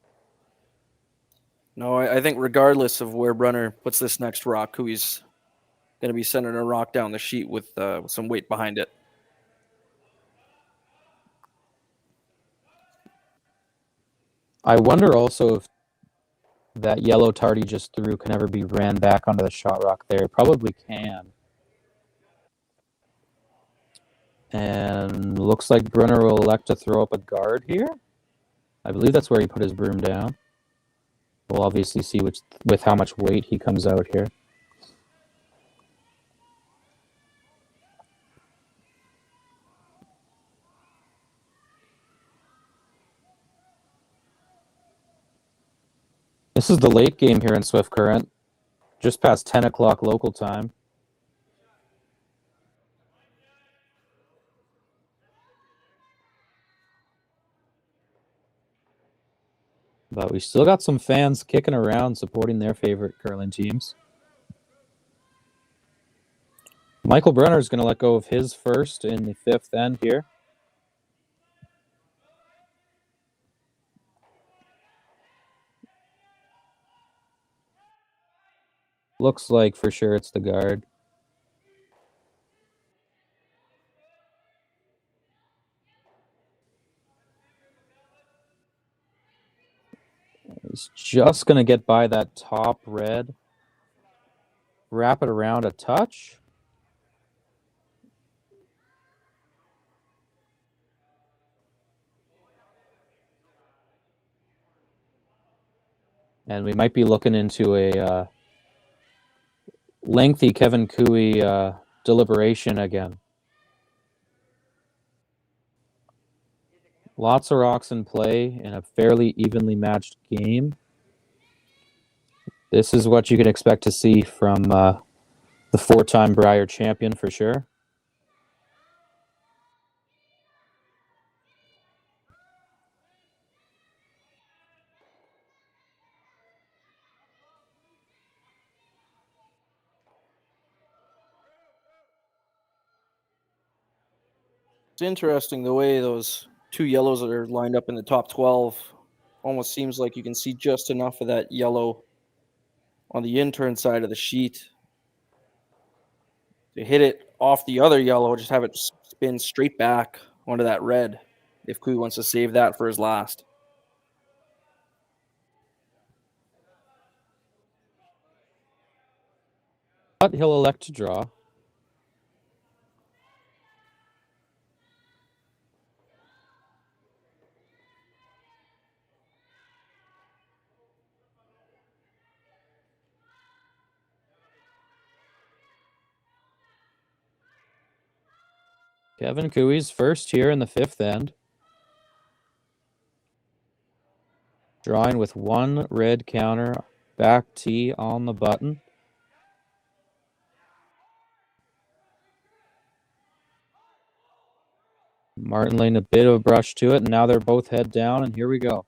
[SPEAKER 2] No, I think regardless of where Brunner puts this next rock, Cooey's going to be sending a rock down the sheet with some weight behind it.
[SPEAKER 1] I wonder also if that yellow Tardy just threw can ever be ran back onto the shot rock there. Probably can. And looks like Brunner will elect to throw up a guard here. I believe that's where he put his broom down. We'll obviously see with how much weight he comes out here. This is the late game here in Swift Current, just past 10 o'clock local time. But we still got some fans kicking around supporting their favorite curling teams. Michael Brunner is going to let go of his first in the 5th end here. Looks like for sure it's the guard. He's just going to get by that top red. Wrap it around a touch. And we might be looking into a lengthy Kevin Cooey deliberation again. Lots of rocks in play in a fairly evenly matched game. This is what you can expect to see from the 4-time Brier champion for sure.
[SPEAKER 2] It's interesting the way those 2 yellows that are lined up in the top 12. Almost seems like you can see just enough of that yellow on the intern side of the sheet. To hit it off the other yellow, just have it spin straight back onto that red if Kui wants to save that for his last.
[SPEAKER 1] But he'll elect to draw. Kevin Cooey's first here in the fifth end. Drawing with one red counter, back T on the button. Martin laying a bit of a brush to it, and now they're both head down, and here we go.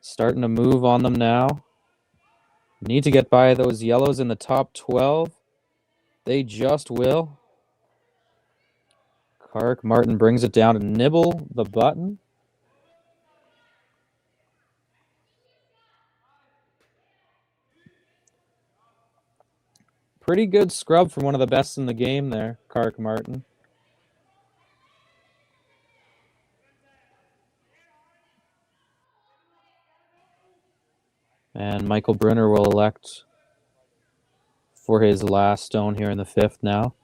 [SPEAKER 1] Starting to move on them now. Need to get by those yellows in the top 12. They just will. Kark Martin brings it down to nibble the button. Pretty good scrub from one of the best in the game there, Kark Martin. And Michael Brunner will elect for his last stone here in the fifth now.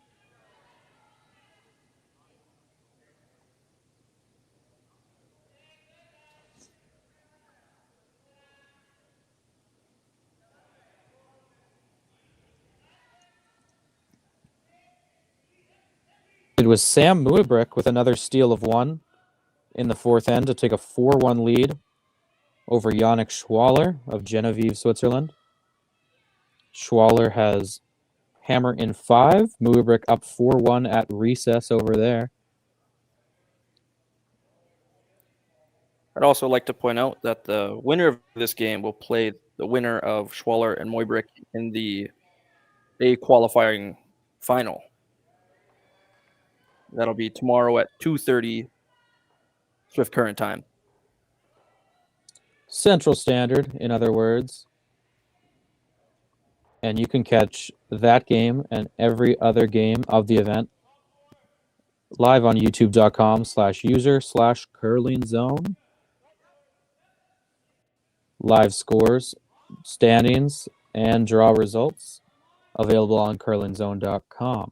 [SPEAKER 1] It was Sam Muibrick with another steal of one in the fourth end to take a 4-1 lead over Yannick Schwaller of Genevieve, Switzerland. Schwaller has hammer in 5. Muibrick up 4-1 at recess over there.
[SPEAKER 2] I'd also like to point out that the winner of this game will play the winner of Schwaller and Muibrick in the A qualifying final. That'll be tomorrow at 2:30 Swift Current time.
[SPEAKER 1] Central Standard, in other words. And you can catch that game and every other game of the event live on youtube.com/user/curlingzone. Live scores, standings, and draw results available on curlingzone.com.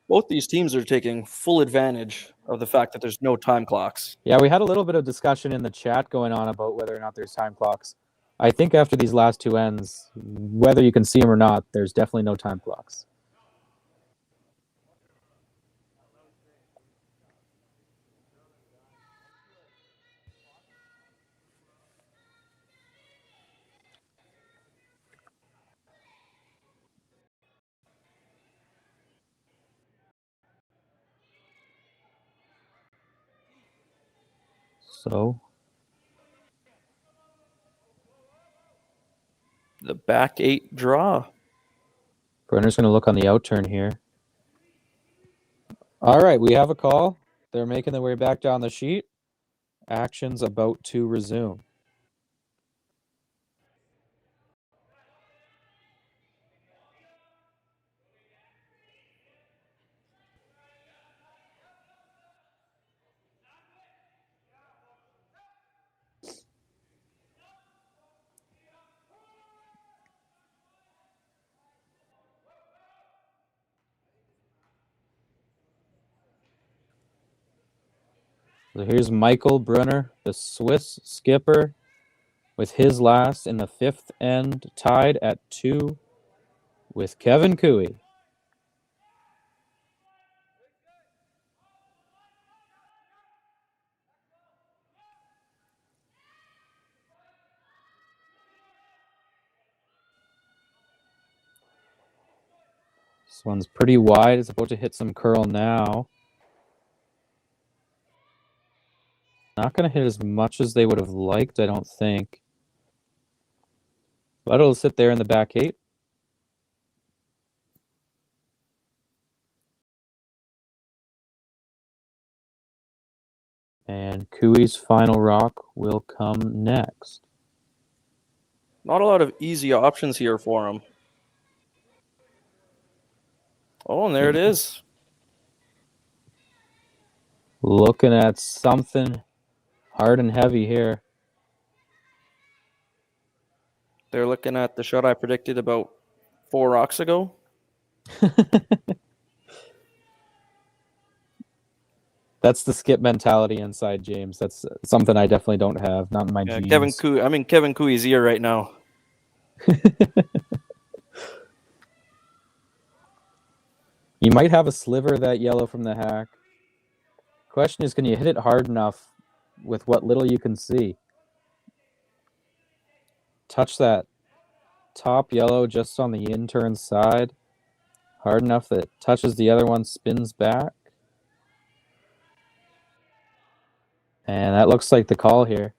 [SPEAKER 2] Both these teams are taking full advantage of the fact that there's no time clocks.
[SPEAKER 1] Yeah, we had a little bit of discussion in the chat going on about whether or not there's time clocks. I think after these last two ends, whether you can see them or not, there's definitely no time clocks. So
[SPEAKER 2] the back 8 draw.
[SPEAKER 1] Brunner's going to look on the outturn here. All right, we have a call. They're making their way back down the sheet. Action's about to resume. So here's Michael Brunner, the Swiss skipper, with his last in the fifth end, tied at 2 with Kevin Cooey. This one's pretty wide. It's about to hit some curl now. Not going to hit as much as they would have liked, I don't think. But it'll sit there in the back 8. And Cooey's final rock will come next.
[SPEAKER 2] Not a lot of easy options here for him. Oh, and there it is.
[SPEAKER 1] Looking at something hard and heavy here.
[SPEAKER 2] They're looking at the shot I predicted about 4 rocks ago.
[SPEAKER 1] That's the skip mentality inside James. That's something I definitely don't have, not in my genes.
[SPEAKER 2] I'm in Kevin Cooey's ear right now.
[SPEAKER 1] You might have a sliver of that yellow from the hack. Question is, can you hit it hard enough with what little you can see? Touch that top yellow just on the in-turn side. Hard enough that it touches the other one, spins back. And that looks like the call here.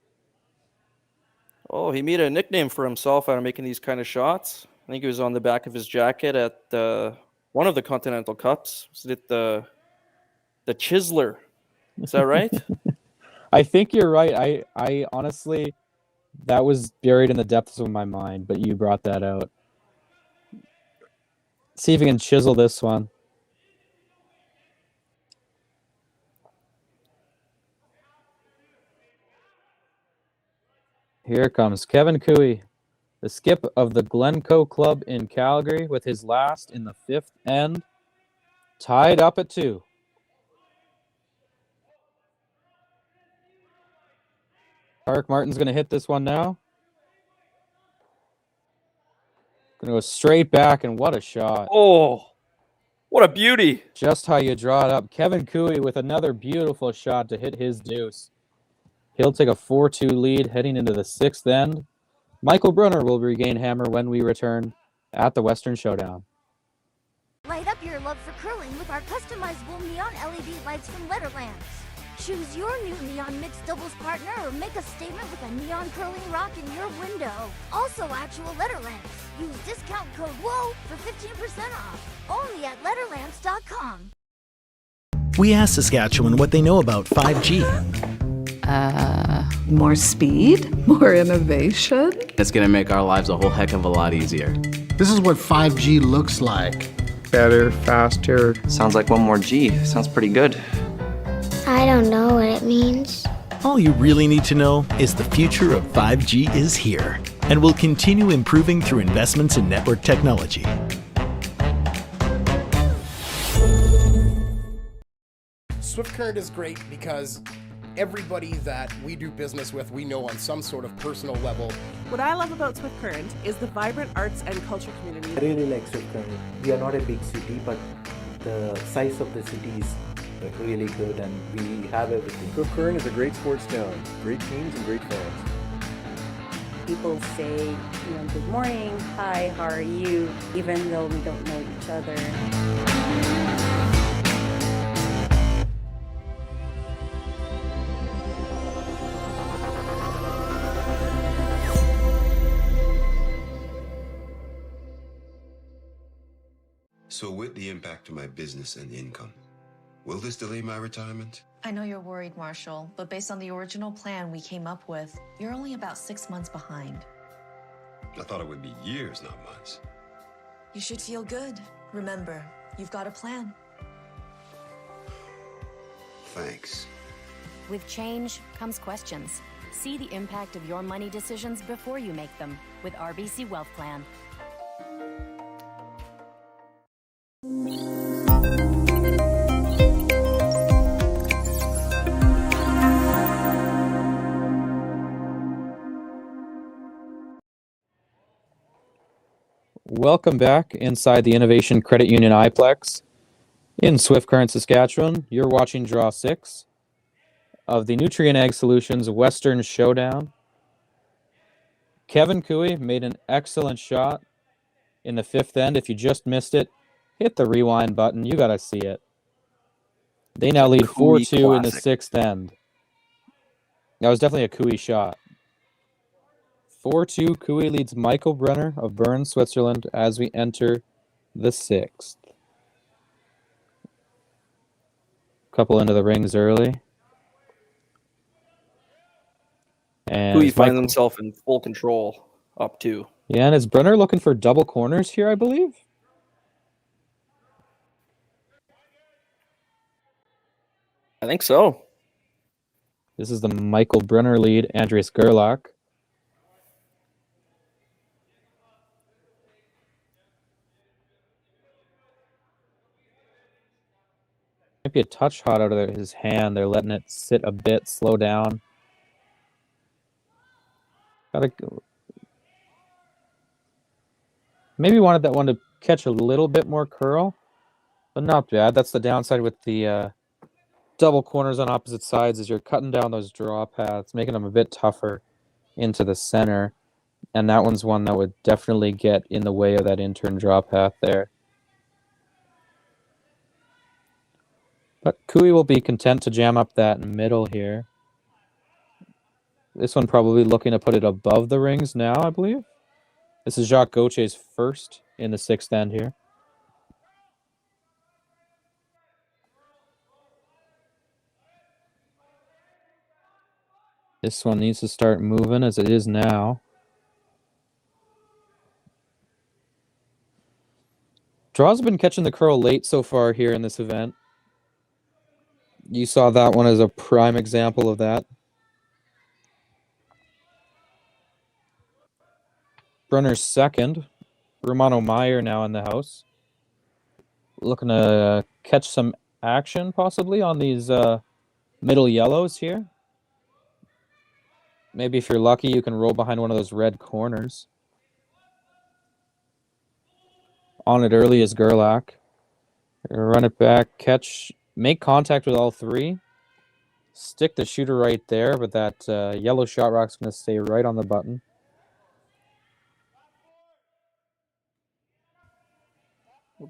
[SPEAKER 2] Oh, he made a nickname for himself out of making these kind of shots. I think it was on the back of his jacket at one of the Continental Cups. Was it the Chiseler? Is that right?
[SPEAKER 1] I think you're right. I honestly, that was buried in the depths of my mind, but you brought that out. See if you can chisel this one. Here comes Kevin Cooey, the skip of the Glencoe Club in Calgary, with his last in the 5th end, tied up at 2. Park Martin's going to hit this one now. Going to go straight back, and what a shot.
[SPEAKER 2] Oh, what a beauty.
[SPEAKER 1] Just how you draw it up. Kevin Cooey with another beautiful shot to hit his deuce. He'll take a 4-2 lead heading into the 6th end. Michael Brunner will regain hammer when we return at the Western Showdown.
[SPEAKER 5] Light up your love for curling with our customizable neon LED lights from Letterlands. Choose your new neon mixed doubles partner or make a statement with a neon curling rock in your window. Also actual Letterlands. Use discount code WHOA for 15% off. Only at Letterlands.com.
[SPEAKER 3] We asked Saskatchewan what they know about 5G.
[SPEAKER 6] More speed, more innovation.
[SPEAKER 7] It's going to make our lives a whole heck of a lot easier.
[SPEAKER 8] This is what 5G looks like.
[SPEAKER 9] Better, faster. Sounds like one more G. Sounds pretty good.
[SPEAKER 10] I don't know what it means.
[SPEAKER 3] All you really need to know is the future of 5G is here and will continue improving through investments in network technology.
[SPEAKER 11] Swift Current is great because everybody that we do business with, we know on some sort of personal level.
[SPEAKER 12] What I love about Swift Current is the vibrant arts and culture community.
[SPEAKER 13] I really like Swift Current. We are not a big city, but the size of the city is really good and we have everything.
[SPEAKER 14] Swift Current is a great sports town, great teams and great fans.
[SPEAKER 15] People say, good morning, hi, how are you, even though we don't know each other.
[SPEAKER 16] So with the impact to my business and income, will this delay my retirement?
[SPEAKER 17] I know you're worried, Marshall, but based on the original plan we came up with, you're only about 6 months behind.
[SPEAKER 16] I thought it would be years, not months.
[SPEAKER 17] You should feel good. Remember, you've got a plan.
[SPEAKER 16] Thanks.
[SPEAKER 18] With change comes questions. See the impact of your money decisions before you make them with RBC Wealth Plan.
[SPEAKER 1] Welcome back inside the Innovation Credit Union iPlex in Swift Current, Saskatchewan. You're watching Draw 6 of the Nutrien Ag Solutions Western Showdown. Kevin Cooey made an excellent shot in the 5th end. If you just missed it, hit the rewind button. You got to see it. They now lead 4-2 in the 6th end. That was definitely a Cooey shot. 4-2, Cooey leads Michael Brunner of Bern, Switzerland, as we enter the 6th. Couple into the rings early. And
[SPEAKER 2] Cooey finds himself in full control. up 2.
[SPEAKER 1] Yeah, and is Brunner looking for double corners here, I believe?
[SPEAKER 2] I think so.
[SPEAKER 1] This is the Michael Brunner lead, Andreas Gerlach. Might be a touch hot out of his hand. They're letting it sit a bit, slow down. Gotta go. Maybe wanted that one to catch a little bit more curl, but not bad. That's the downside with the double corners on opposite sides is you're cutting down those draw paths, making them a bit tougher into the center. And that one's one that would definitely get in the way of that intern draw path there. But Cooey will be content to jam up that middle here. This one probably looking to put it above the rings now, I believe. This is Jacques Gauthier's first in the 6th end here. This one needs to start moving as it is now. Draw's been catching the curl late so far here in this event. You saw that one as a prime example of that. Brunner's second. Romano Meyer now in the house. Looking to catch some action possibly on these middle yellows here. Maybe if you're lucky, you can roll behind one of those red corners. On it early is Gerlach. Run it back, catch, make contact with all 3. Stick the shooter right there, but that yellow shot rock's going to stay right on the button.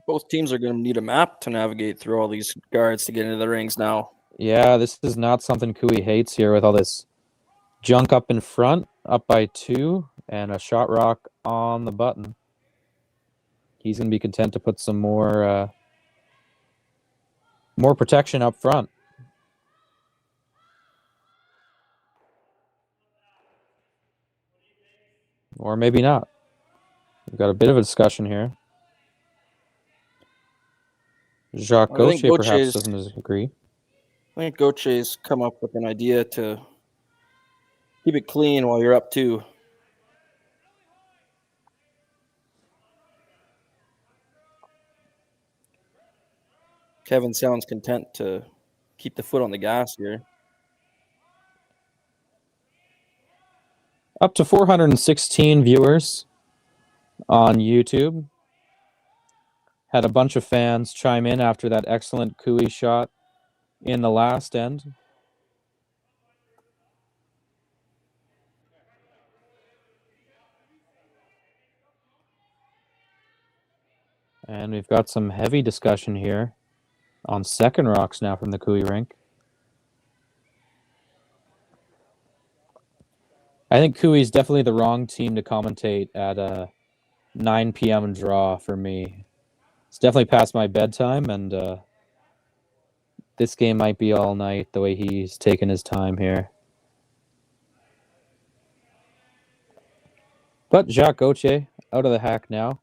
[SPEAKER 2] Both teams are going to need a map to navigate through all these guards to get into the rings now.
[SPEAKER 1] Yeah, this is not something Cooey hates here with all this junk up in front, up by 2, and a shot rock on the button. He's going to be content to put some more protection up front. Or maybe not. We've got a bit of a discussion here. Jacques Gauthier perhaps doesn't agree.
[SPEAKER 2] I think Gauthier's come up with an idea to keep it clean while you're up 2. Kevin sounds content to keep the foot on the gas here.
[SPEAKER 1] Up to 416 viewers on YouTube. Had a bunch of fans chime in after that excellent Cooey shot in the last end. And we've got some heavy discussion here on second rocks now from the Cooey rink. I think Cooey's definitely the wrong team to commentate at a 9 p.m. draw for me. It's definitely past my bedtime, and this game might be all night the way he's taking his time here. But Jacques Gauthier out of the hack now.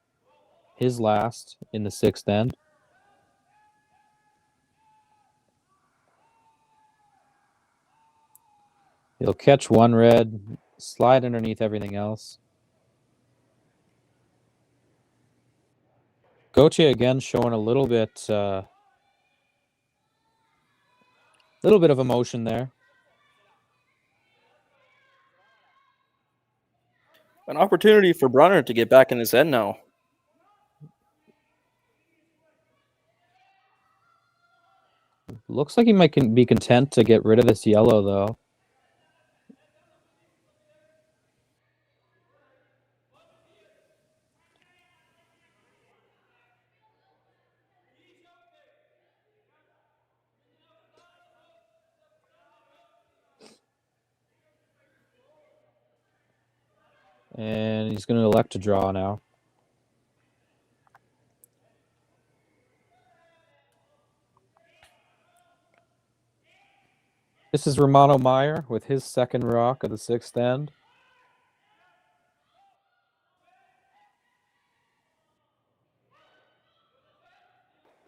[SPEAKER 1] His last in the 6th end. He'll catch one red, slide underneath everything else. Gauthier again showing a little bit of emotion there.
[SPEAKER 2] An opportunity for Brunner to get back in his end now.
[SPEAKER 1] Looks like he might be content to get rid of this yellow, though. And he's going to elect to draw now. This is Romano Meyer with his second rock of the 6th end.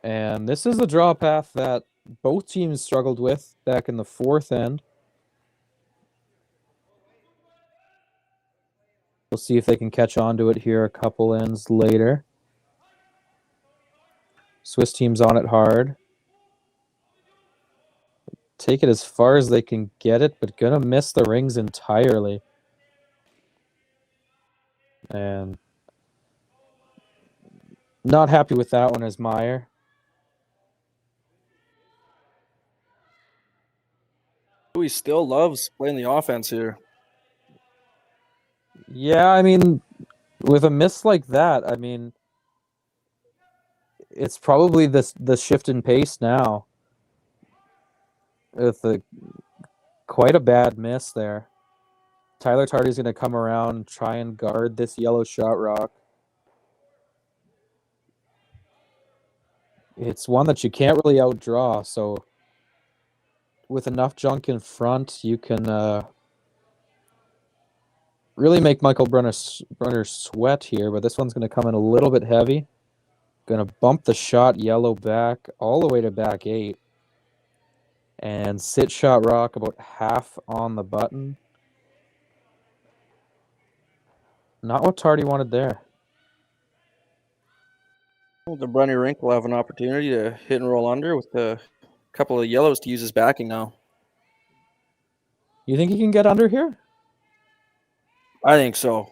[SPEAKER 1] And this is the draw path that both teams struggled with back in the fourth end. We'll see if they can catch on to it here a couple ends later. Swiss team's on it hard. Take it as far as they can get it, but gonna miss the rings entirely. And not happy with that one is Meyer.
[SPEAKER 2] He still loves playing the offense here.
[SPEAKER 1] Yeah, I mean, with a miss like that, I mean, it's probably the shift in pace now. With quite a bad miss there. Tyler Tardy's going to come around and try and guard this yellow shot rock. It's one that you can't really outdraw, so with enough junk in front, you can really make Michael Brunner sweat here, but this one's going to come in a little bit heavy. Going to bump the shot yellow back all the way to back 8. And sit shot rock about half on the button. Not what Tardy wanted there.
[SPEAKER 2] Well, the Brunner rink will have an opportunity to hit and roll under with a couple of yellows to use as backing now.
[SPEAKER 1] You think he can get under here?
[SPEAKER 2] I think so.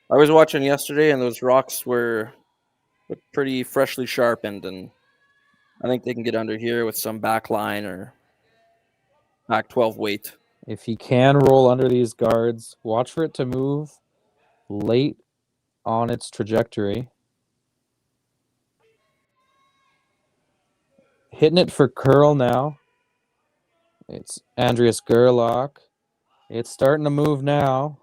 [SPEAKER 2] I was watching yesterday, and those rocks were pretty freshly sharpened, and I think they can get under here with some back line or back 12 weight.
[SPEAKER 1] If he can roll under these guards, watch for it to move late on its trajectory. Hitting it for curl now. It's Andreas Gerlach. It's starting to move now.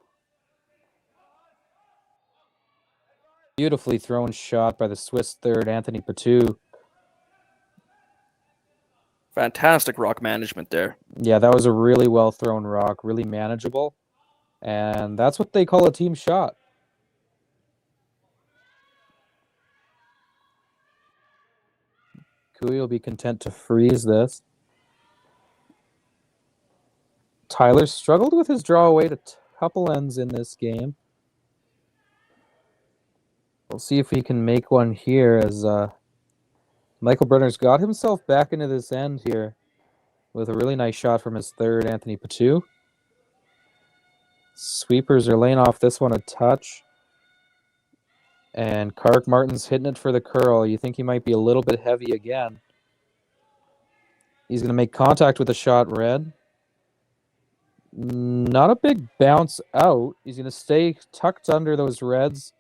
[SPEAKER 1] Beautifully thrown shot by the Swiss third, Anthony Patou.
[SPEAKER 2] Fantastic rock management there.
[SPEAKER 1] Yeah, that was a really well thrown rock, really manageable. And that's what they call a team shot. Cooey will be content to freeze this. Tyler struggled with his draw away at a couple ends in this game. We'll see if he can make one here as Michael Brunner's got himself back into this end here with a really nice shot from his third, Anthony Patou. Sweepers are laying off this one a touch. And Kark Martin's hitting it for the curl. You think he might be a little bit heavy again. He's going to make contact with the shot red. Not a big bounce out. He's going to stay tucked under those reds.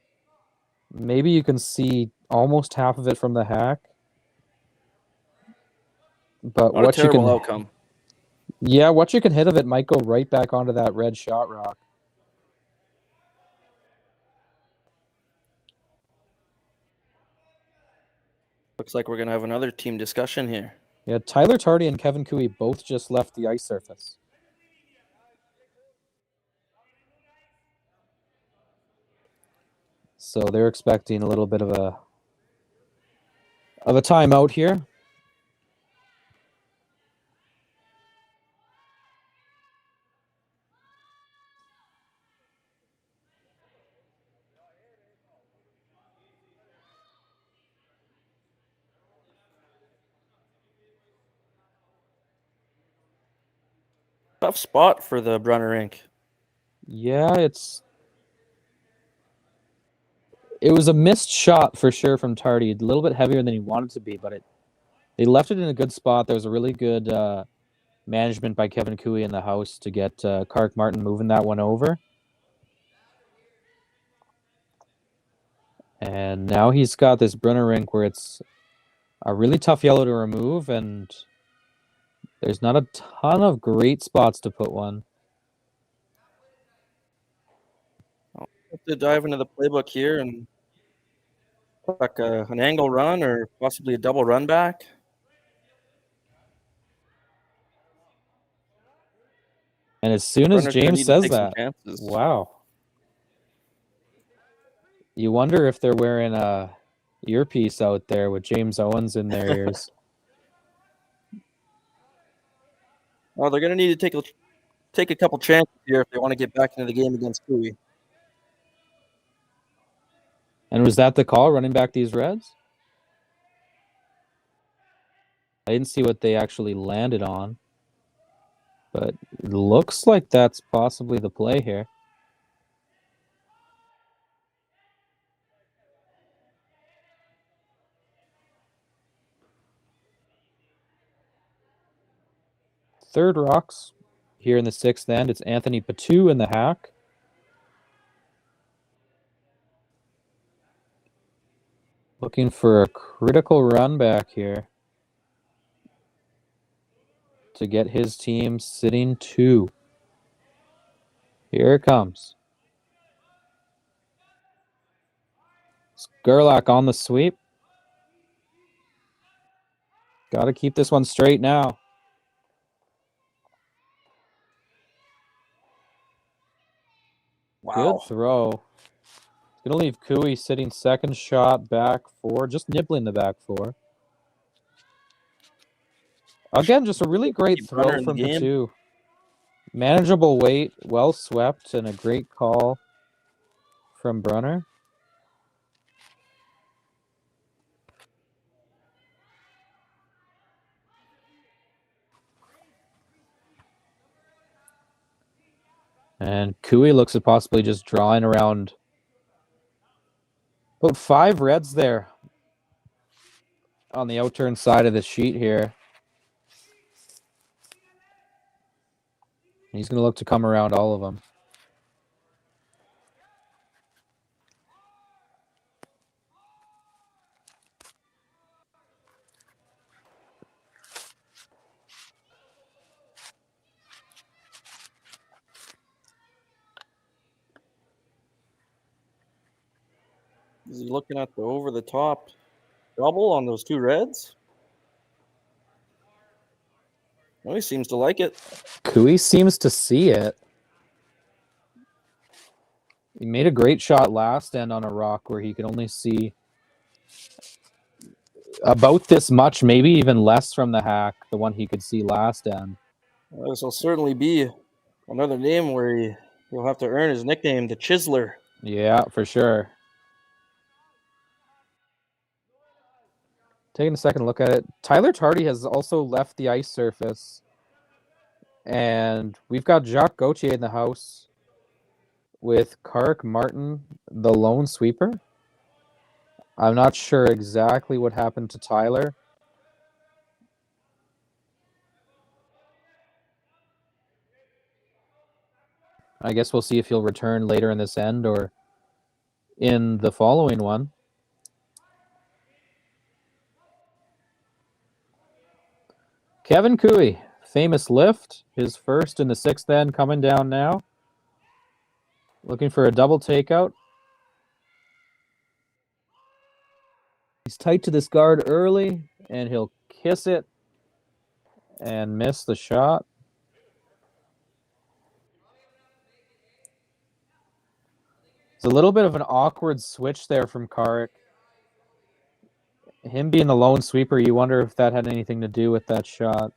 [SPEAKER 1] Maybe you can see almost half of it from the hack. But
[SPEAKER 2] Not
[SPEAKER 1] what
[SPEAKER 2] a terrible outcome.
[SPEAKER 1] Yeah, what you can hit of it might go right back onto that red shot rock.
[SPEAKER 2] Looks like we're going to have another team discussion here.
[SPEAKER 1] Yeah, Tyler Tardy and Kevin Cooey both just left the ice surface. So they're expecting a little bit of a timeout here.
[SPEAKER 2] Tough spot for the Brunner rink.
[SPEAKER 1] Yeah, it was a missed shot for sure from Tardy. A little bit heavier than he wanted to be, but they left it in a good spot. There was a really good management by Kevin Cooey in the house to get Kark Martin moving that one over. And now he's got this Brunner rink where it's a really tough yellow to remove, and there's not a ton of great spots to put one.
[SPEAKER 2] I'll have to dive into the playbook here and like an angle run or possibly a double run back.
[SPEAKER 1] And as soon as James says that, wow. You wonder if they're wearing earpiece out there with James Owens in their ears.
[SPEAKER 2] Oh, they're going to need to take a couple chances here if they want to get back into the game against Cooey.
[SPEAKER 1] And was that the call, running back these Reds? I didn't see what they actually landed on, but it looks like that's possibly the play here. Third rocks here in the sixth end. It's Anthony Patu in the hack. Looking for a critical run back here to get his team sitting 2. Here it comes. Gerlach on the sweep. Got to keep this one straight now.
[SPEAKER 2] Wow.
[SPEAKER 1] Good throw. Going to leave Cooey sitting second shot back 4, just nibbling the back 4. Again, just a really great throw from Patu. Manageable weight, well swept, and a great call from Brunner. And Cooey looks at possibly just drawing around about 5 Reds there on the outturn side of the sheet here. He's going to look to come around all of them.
[SPEAKER 2] Is he looking at the over-the-top double on those 2 Reds? Well, he seems to like it.
[SPEAKER 1] Cooey seems to see it. He made a great shot last end on a rock where he could only see about this much, maybe even less from the hack, the one he could see last end.
[SPEAKER 2] Well, this will certainly be another name where he'll have to earn his nickname, the Chiseler.
[SPEAKER 1] Yeah, for sure. Taking a second look at it, Tyler Tardy has also left the ice surface. And we've got Jacques Gauthier in the house with Kark Martin, the lone sweeper. I'm not sure exactly what happened to Tyler. I guess we'll see if he'll return later in this end or in the following one. Kevin Cooey, famous lift, his first in the sixth end, coming down now. Looking for a double takeout. He's tight to this guard early, and he'll kiss it and miss the shot. It's a little bit of an awkward switch there from Kark. Him being the lone sweeper, you wonder if that had anything to do with that shot.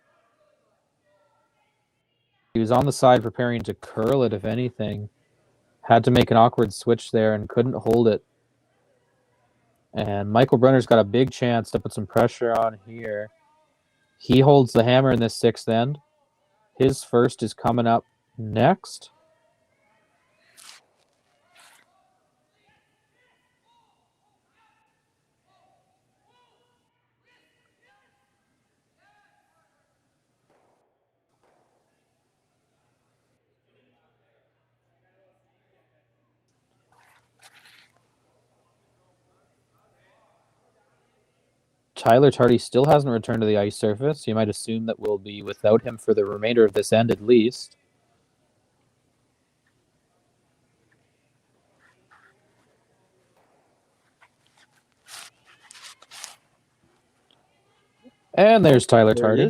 [SPEAKER 1] He was on the side preparing to curl it, if anything. Had to make an awkward switch there and couldn't hold it. And Michael Brunner's got a big chance to put some pressure on here. He holds the hammer in this sixth end. His first is coming up next. Tyler Tardy still hasn't returned to the ice surface. You might assume that we'll be without him for the remainder of this end at least. And there's Tyler Tardy.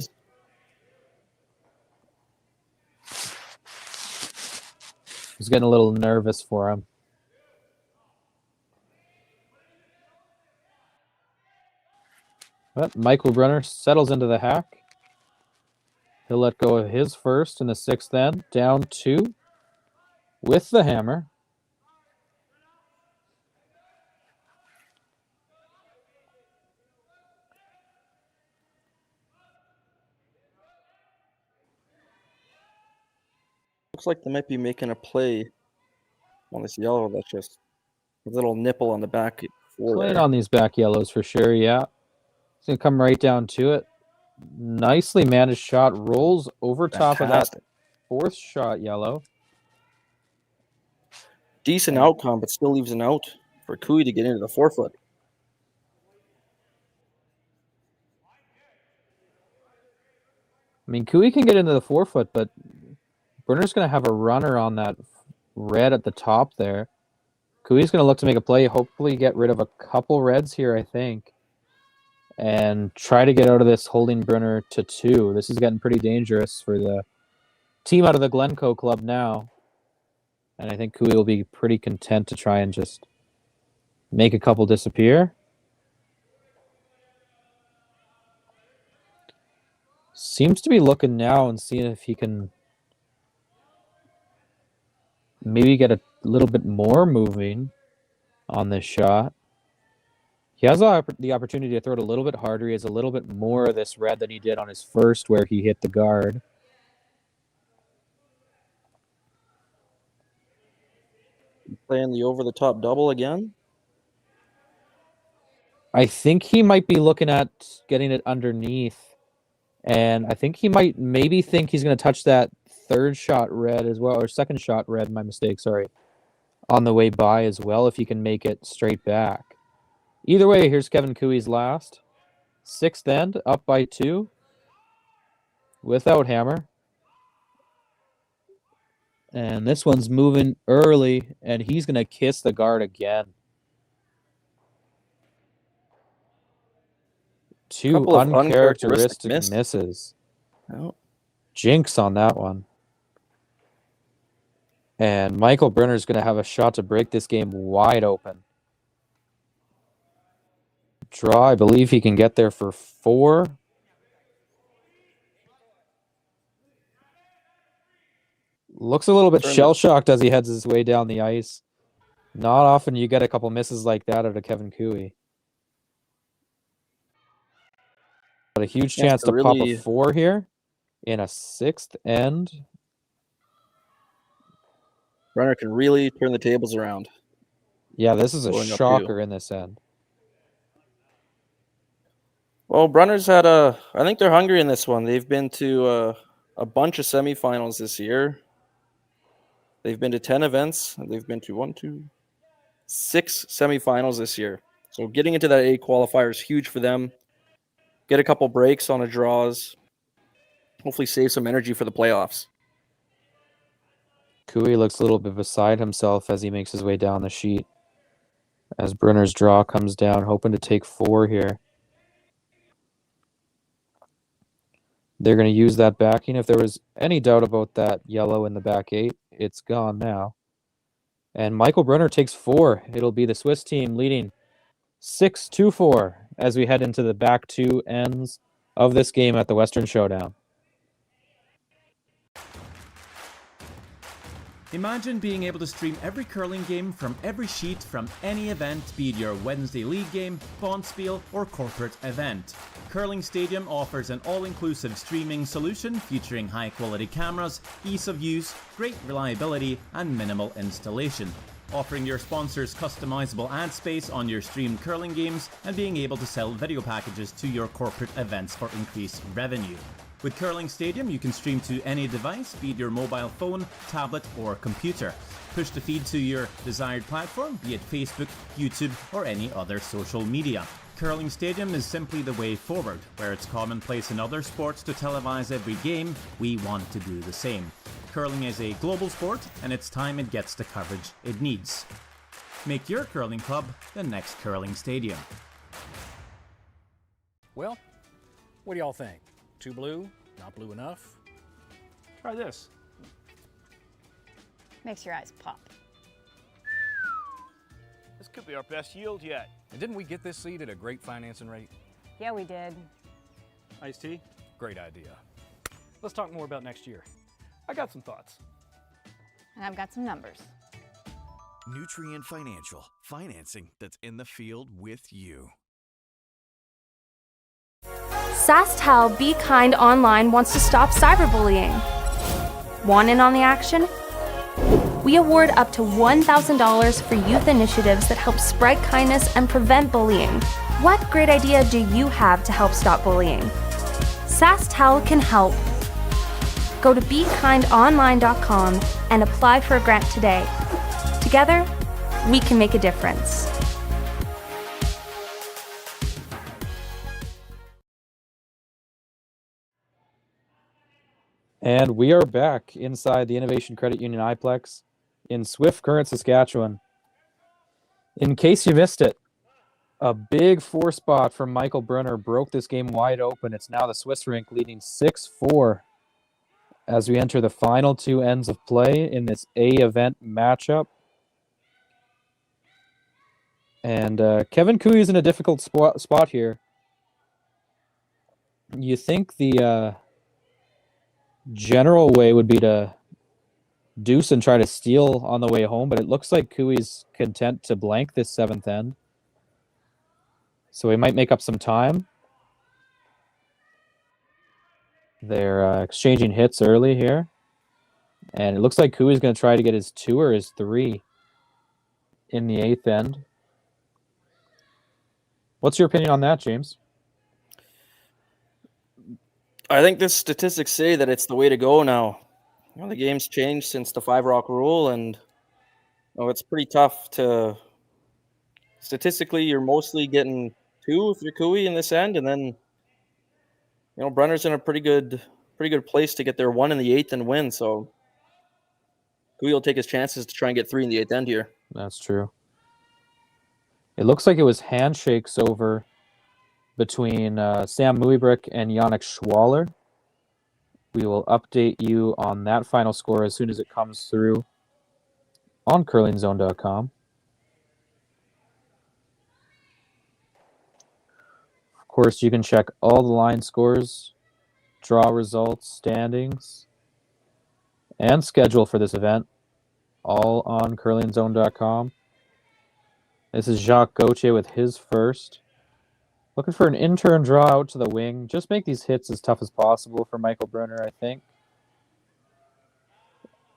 [SPEAKER 1] He's getting a little nervous for him. But Michael Brunner settles into the hack. He'll let go of his first in the 6th end. Down 2 with the hammer.
[SPEAKER 2] Looks like they might be making a play on this yellow. That's just a little nipple on the back.
[SPEAKER 1] Playing on these back yellows for sure, yeah. He's going to come right down to it. Nicely managed shot. Rolls over top of that 4th shot yellow.
[SPEAKER 2] Decent outcome, but still leaves an out for Cooey to get into the 4-foot.
[SPEAKER 1] I mean, Cooey can get into the 4-foot, but Brunner's going to have a runner on that red at the top there. Cooey's going to look to make a play, hopefully get rid of a couple reds here, I think, and try to get out of this holding Brunner to 2. This is getting pretty dangerous for the team out of the Glencoe club now. And I think Cooey will be pretty content to try and just make a couple disappear. Seems to be looking now and seeing if he can maybe get a little bit more moving on this shot. He has the opportunity to throw it a little bit harder. He has a little bit more of this red than he did on his first where he hit the guard.
[SPEAKER 2] Playing the over-the-top double again?
[SPEAKER 1] I think he might be looking at getting it underneath. And I think he might maybe think he's going to touch that 3rd shot red as well, or 2nd shot red, my mistake, sorry, on the way by as well, if he can make it straight back. Either way, here's Kevin Cooey's last. 6th end, up by 2, without hammer. And this one's moving early, and he's going to kiss the guard again. 2 uncharacteristic misses.
[SPEAKER 2] Oh.
[SPEAKER 1] Jinx on that one. And Michael Brunner's going to have a shot to break this game wide open. Draw, I believe he can get there for 4. Looks a little bit shell-shocked as he heads his way down the ice. Not often you get a couple misses like that out of Kevin Cooey. But a huge chance to pop a 4 here in a 6th end.
[SPEAKER 2] Brunner can really turn the tables around.
[SPEAKER 1] Yeah, this is a shocker in this end.
[SPEAKER 2] Well, Brunner's had I think they're hungry in this one. They've been to a bunch of semifinals this year. They've been to 10 events. They've been to 6 semifinals this year. So getting into that A qualifier is huge for them. Get a couple breaks on the draws. Hopefully save some energy for the playoffs.
[SPEAKER 1] Cooey looks a little bit beside himself as he makes his way down the sheet. As Brunner's draw comes down, hoping to take 4 here. They're going to use that backing. If there was any doubt about that yellow in the back 8, it's gone now. And Michael Brunner takes 4. It'll be the Swiss team leading 6-4 as we head into the back 2 ends of this game at the Western Showdown.
[SPEAKER 4] Imagine being able to stream every curling game from every sheet from any event, be it your Wednesday league game, bonspiel, or corporate event. Curling Stadium offers an all-inclusive streaming solution featuring high-quality cameras, ease of use, great reliability, and minimal installation. Offering your sponsors customizable ad space on your streamed curling games and being able to sell video packages to your corporate events for increased revenue. With Curling Stadium, you can stream to any device, be it your mobile phone, tablet, or computer. Push the feed to your desired platform, be it Facebook, YouTube, or any other social media. Curling Stadium is simply the way forward. Where it's commonplace in other sports to televise every game, we want to do the same. Curling is a global sport, and it's time it gets the coverage it needs. Make your curling club the next Curling Stadium.
[SPEAKER 20] Well, what do y'all think? Too blue? Not blue enough? Try this.
[SPEAKER 21] Makes your eyes pop.
[SPEAKER 22] This could be our best yield yet.
[SPEAKER 20] And didn't we get this seed at a great financing rate?
[SPEAKER 21] Yeah, we did.
[SPEAKER 20] Iced tea? Great idea. Let's talk more about next year. I got some thoughts.
[SPEAKER 21] And I've got some numbers.
[SPEAKER 3] Nutrien Financial, financing that's in the field with you.
[SPEAKER 5] SaskTel Be Kind Online wants to stop cyberbullying. Want in on the action? We award up to $1,000 for youth initiatives that help spread kindness and prevent bullying. What great idea do you have to help stop bullying? SaskTel can help. Go to BeKindOnline.com and apply for a grant today. Together, we can make a difference.
[SPEAKER 1] And we are back inside the Innovation Credit Union iPlex in Swift Current, Saskatchewan. In case you missed it, a big 4 spot from Michael Brunner broke this game wide open. It's now the Swiss Rink leading 6-4 as we enter the final 2 ends of play in this A event matchup. And Kevin Cooey is in a difficult spot here. You think the general way would be to deuce and try to steal on the way home, but it looks like Cooey's content to blank this 7th end. So he might make up some time. They're exchanging hits early here. And it looks like Cooey's going to try to get his 2 or his 3 in the 8th end. What's your opinion on that, James?
[SPEAKER 2] I think the statistics say that it's the way to go now. You know, the game's changed since the 5-rock rule, and it's pretty tough to... Statistically, you're mostly getting 2 if you're Cooey in this end, and then Brunner's in a pretty good place to get their 1 in the 8th and win. So Cooey will take his chances to try and get 3 in the 8th end here.
[SPEAKER 1] That's true. It looks like it was handshakes over between Sam Muibrick and Yannick Schwaller. We will update you on that final score as soon as it comes through on curlingzone.com. Of course, you can check all the line scores, draw results, standings, and schedule for this event, all on curlingzone.com. This is Jacques Gauthier with his first. Looking for an in-turn draw out to the wing. Just make these hits as tough as possible for Michael Brunner, I think.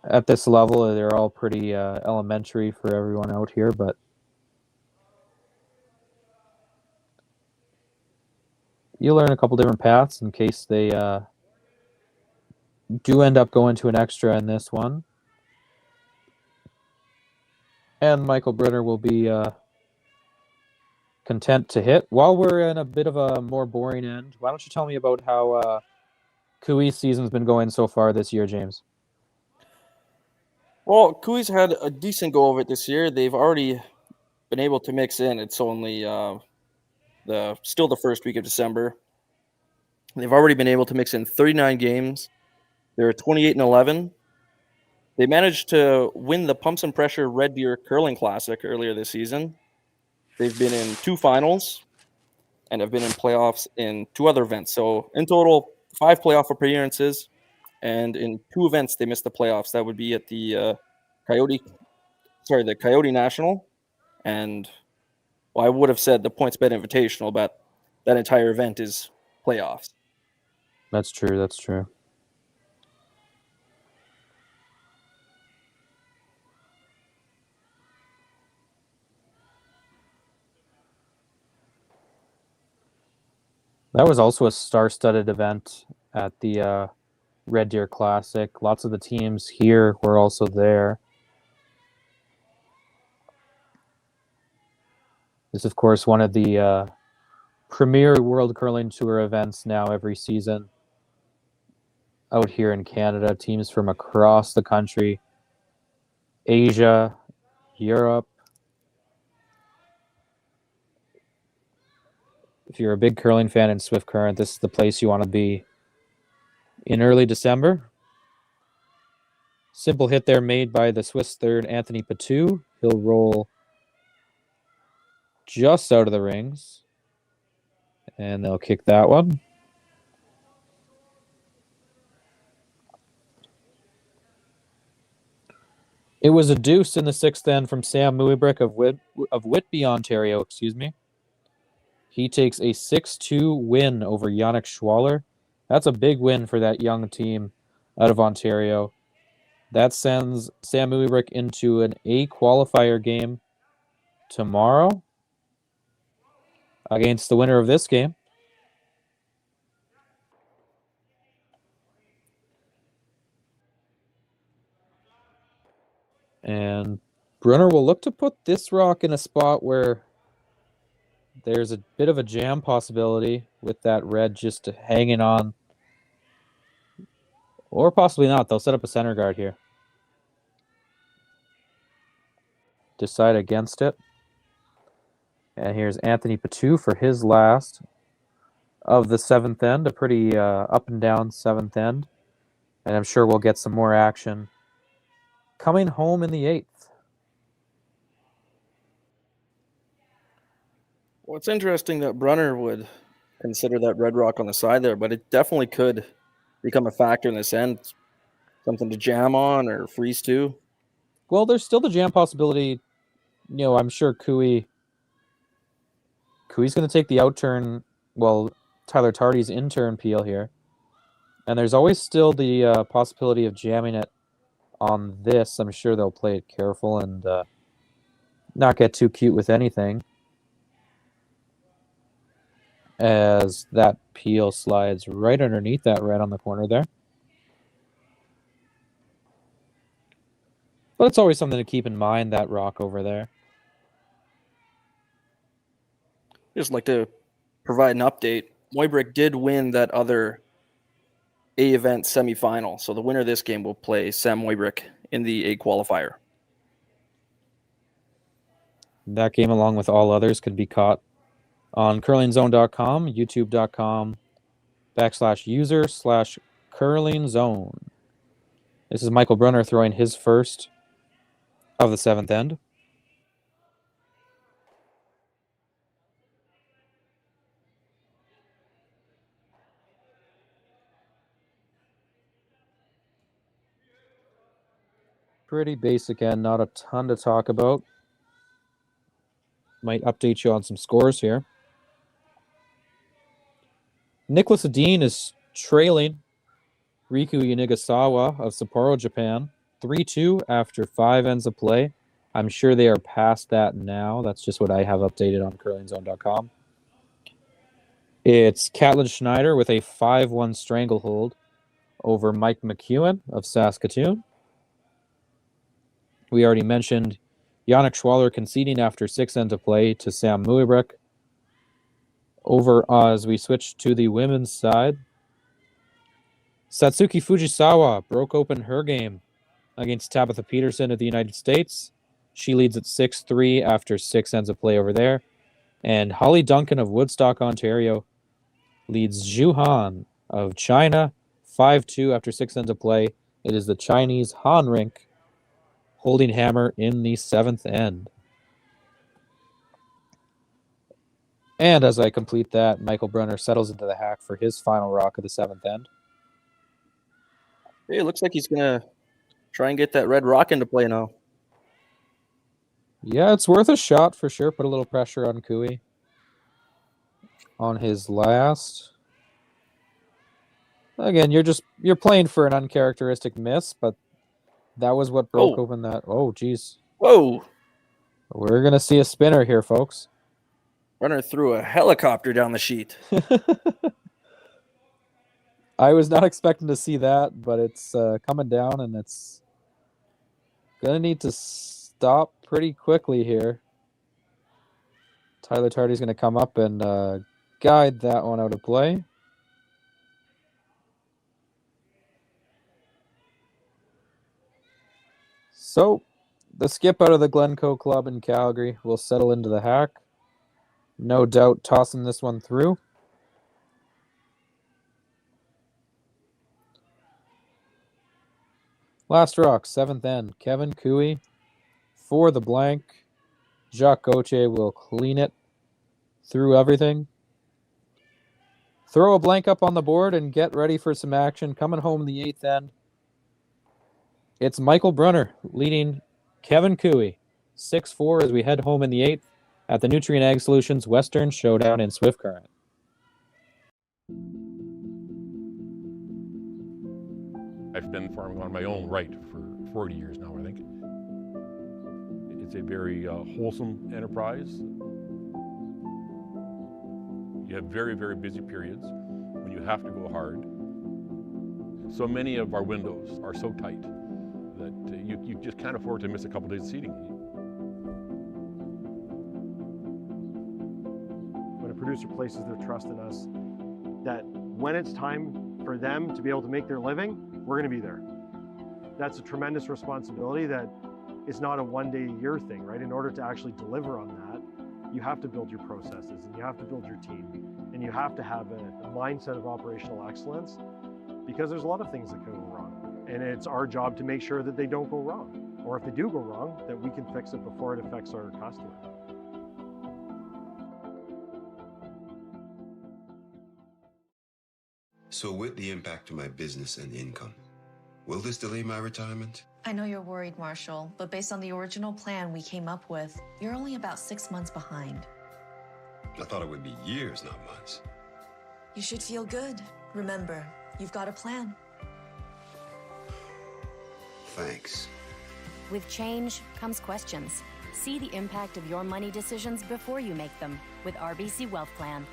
[SPEAKER 1] At this level, they're all pretty elementary for everyone out here, but you'll learn a couple different paths in case they do end up going to an extra in this one. And Michael Brunner will be content to hit. While we're in a bit of a more boring end, why don't you tell me about how Cooey's season's been going so far this year, James?
[SPEAKER 2] Well, Cooey's had a decent go of it this year. They've already been able to mix in. It's only still the first week of December. They've already been able to mix in 39 games. They're 28-11. They managed to win the Pumps and Pressure Red Deer Curling Classic earlier this season. They've been in 2 finals and have been in playoffs in 2 other events. So in total, 5 playoff appearances, and in 2 events they missed the playoffs. That would be at the Coyote National, and I would have said the PointsBet Invitational, but that entire event is playoffs.
[SPEAKER 1] That's true. That's true. That was also a star-studded event at the Red Deer Classic. Lots of the teams here were also there. This is, of course, one of the premier World Curling Tour events now every season out here in Canada. Teams from across the country, Asia, Europe. If you're a big curling fan in Swift Current, this is the place you want to be in early December. Simple hit there made by the Swiss third, Anthony Patou. He'll roll just out of the rings. And they'll kick that one. It was a deuce in the 6th end from Sam Muibrick of Whitby, Ontario, excuse me. He takes a 6-2 win over Yannick Schwaller. That's a big win for that young team out of Ontario. That sends Sam Muibrick into an A qualifier game tomorrow against the winner of this game. And Brunner will look to put this rock in a spot where there's a bit of a jam possibility with that red just hanging on. Or possibly not. They'll set up a center guard here. Decide against it. And here's Anthony Patou for his last of the 7th end. A pretty up and down 7th end. And I'm sure we'll get some more action coming home in the 8th.
[SPEAKER 2] Well, it's interesting that Brunner would consider that red rock on the side there, but it definitely could become a factor in this end. Something to jam on or freeze to.
[SPEAKER 1] Well, there's still the jam possibility. You know, I'm sure Cooey's going to take the outturn, well, Tyler Tardy's in-turn peel here. And there's always still the possibility of jamming it on this. I'm sure they'll play it careful and not get too cute with anything. As that peel slides right underneath that red on the corner there. But it's always something to keep in mind, that rock over there.
[SPEAKER 2] Just like to provide an update. Muibrick did win that other A event semifinal, so the winner of this game will play Sam Muibrick in the A qualifier.
[SPEAKER 1] That game, along with all others, could be caught on curlingzone.com, youtube.com/user/curlingzone. This is Michael Brunner throwing his first of the 7th end. Pretty basic end, not a ton to talk about. Might update you on some scores here. Nicholas Adine is trailing Riku Yanigasawa of Sapporo, Japan, 3-2 after 5 ends of play. I'm sure they are past that now. That's just what I have updated on curlingzone.com. It's Catlin Schneider with a 5-1 stranglehold over Mike McEwen of Saskatoon. We already mentioned Yannick Schwaller conceding after 6 ends of play to Sam Muibrick. Over as we switch to the women's side, Satsuki Fujisawa broke open her game against Tabitha Peterson of the United States. She leads at 6-3 after 6 ends of play over there. And Holly Duncan of Woodstock, Ontario leads Zhu Han of China 5-2 after 6 ends of play. It is the Chinese Han Rink holding hammer in the 7th end. And as I complete that, Michael Brunner settles into the hack for his final rock of the 7th end.
[SPEAKER 2] Hey, it looks like he's going to try and get that red rock into play now.
[SPEAKER 1] Yeah, it's worth a shot for sure. Put a little pressure on Cooey on his last. Again, you're playing for an uncharacteristic miss, but that was what broke open that. Oh, geez.
[SPEAKER 2] Whoa.
[SPEAKER 1] We're going to see a spinner here, folks.
[SPEAKER 2] Brunner threw a helicopter down the sheet.
[SPEAKER 1] I was not expecting to see that, but it's coming down, and it's going to need to stop pretty quickly here. Tyler Tardy's going to come up and guide that one out of play. So, the skip out of the Glencoe Club in Calgary will settle into the hack. No doubt tossing this one through. Last rock, 7th end. Kevin Cooey for the blank. Jacques Gauthier will clean it through everything. throw a blank up on the board and get ready for some action. Coming home in the 8th end, it's Michael Brunner leading Kevin Cooey 6-4 as we head home in the 8th at the Nutrien Ag Solutions Western Showdown in Swift Current.
[SPEAKER 6] I've been farming on my own right for 40 years now, I think. It's a very wholesome enterprise. You have very, very busy periods when you have to go hard. So many of our windows are so tight that you just can't afford to miss a couple days of seeding.
[SPEAKER 14] When a producer places their trust in us, that when it's time for them to be able to make their living, we're going to be there. That's a tremendous responsibility that is not a one-day-a-year thing, right? In order to actually deliver on that, you have to build your processes and you have to build your team and you have to have a mindset of operational excellence, because there's a lot of things that can go wrong. And it's our job to make sure that they don't go wrong. Or if they do go wrong, that we can fix it before it affects our customer.
[SPEAKER 16] So with the impact to my business and income, will this delay my retirement?
[SPEAKER 17] I know you're worried, Marshall, but based on the original plan we came up with, you're only about 6 months behind.
[SPEAKER 16] I thought it would be years, not months.
[SPEAKER 17] You should feel good. Remember, you've got a plan.
[SPEAKER 16] Thanks.
[SPEAKER 18] With change comes questions. See the impact of your money decisions before you make them with RBC Wealth Plan.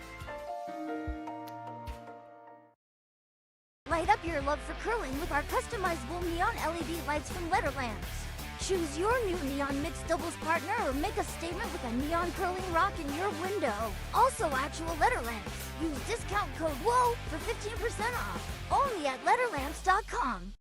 [SPEAKER 10] Light up your love for curling with our customizable neon LED lights from Letterlands. Choose your new neon mixed doubles partner or make a statement with a neon curling rock in your window. Also actual Letterlands. Use discount code WHOA for 15% off. Only at Letterlands.com.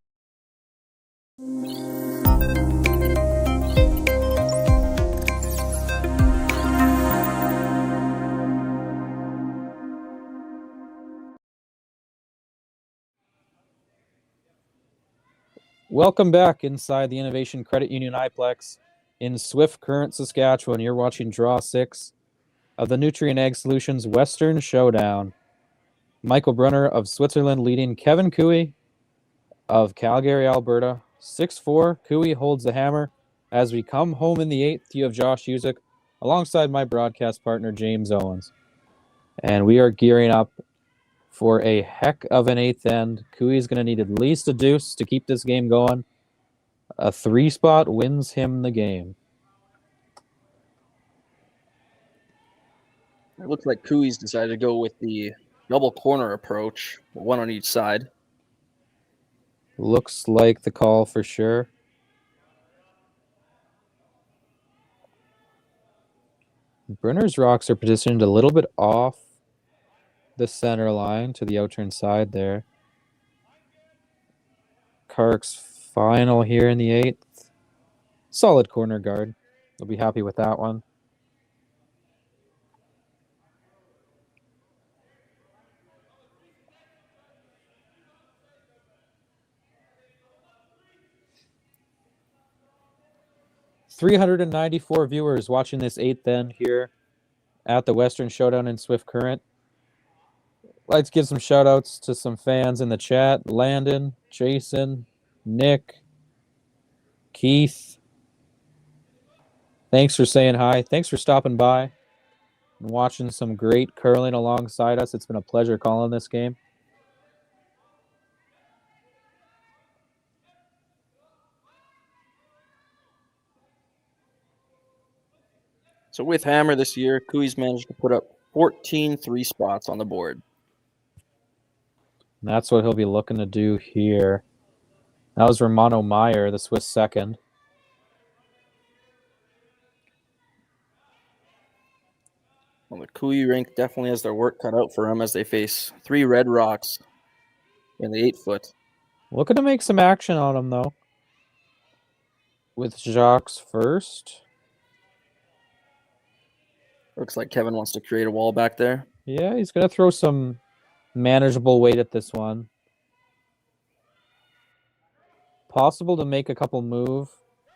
[SPEAKER 1] Welcome back inside the Innovation Credit Union iPlex in Swift Current, Saskatchewan. You're watching Draw 6 of the Nutrien Ag Solutions Western Showdown. Michael Brunner of Switzerland leading Kevin Cooey of Calgary, Alberta. 6-4. Cooey holds the hammer. As we come home in the 8th, you have Josh Usick alongside my broadcast partner, James Owens. And we are gearing up for a heck of an 8th end. Cooey's going to need at least a deuce to keep this game going. A 3-spot wins him the game.
[SPEAKER 2] It looks like Cooey's decided to go with the double corner approach, one on each side.
[SPEAKER 1] Looks like the call for sure. Brunner's rocks are positioned a little bit off the center line to the outturn side there. Kark's final here in the 8th. Solid corner guard. They'll be happy with that one. .394 viewers watching this 8th end here at the Western Showdown in Swift Current. Let's give some shout outs to some fans in the chat. Landon, Jason, Nick, Keith. Thanks for saying hi. Thanks for stopping by and watching some great curling alongside us. It's been a pleasure calling this game.
[SPEAKER 2] So with Hammer this year, Cooey's managed to put up 14 3-spots on the board.
[SPEAKER 1] And that's what he'll be looking to do here. That was Romano Meyer, the Swiss second.
[SPEAKER 2] Well, the Cooey rink definitely has their work cut out for him as they face 3 red rocks in the 8-foot.
[SPEAKER 1] Looking to make some action on him, though. With Jacques first.
[SPEAKER 2] Looks like Kevin wants to create a wall back there.
[SPEAKER 1] Yeah, he's going to throw some manageable weight at this one. Possible to make a couple move,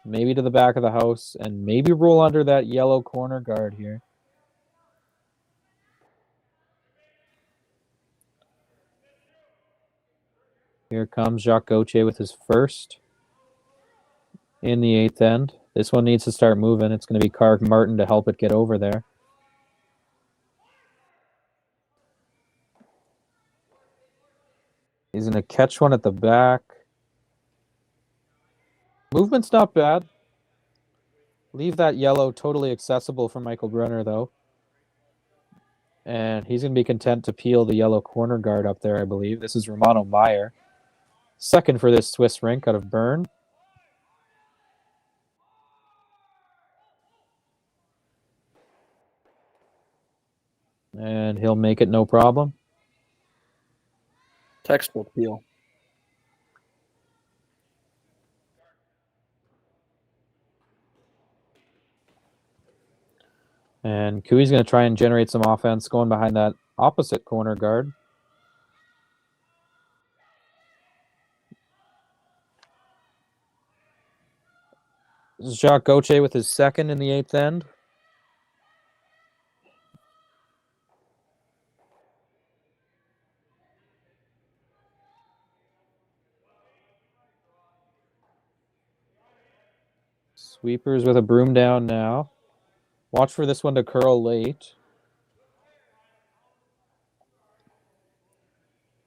[SPEAKER 1] maybe to the back of the house, and maybe roll under that yellow corner guard here. Here comes Jacques Gauthier with his first in the 8th end. This one needs to start moving. It's going to be Kark Martin to help it get over there. He's going to catch one at the back. Movement's not bad. Leave that yellow totally accessible for Michael Brunner, though. And he's going to be content to peel the yellow corner guard up there, I believe. This is Romano Meyer. Second for this Swiss rink out of Bern. And he'll make it no problem.
[SPEAKER 2] Textbook peel.
[SPEAKER 1] And Cooey's going to try and generate some offense going behind that opposite corner guard. This is Jacques Gauthier with his second in the 8th end. Sweepers with a broom down now. Watch for this one to curl late.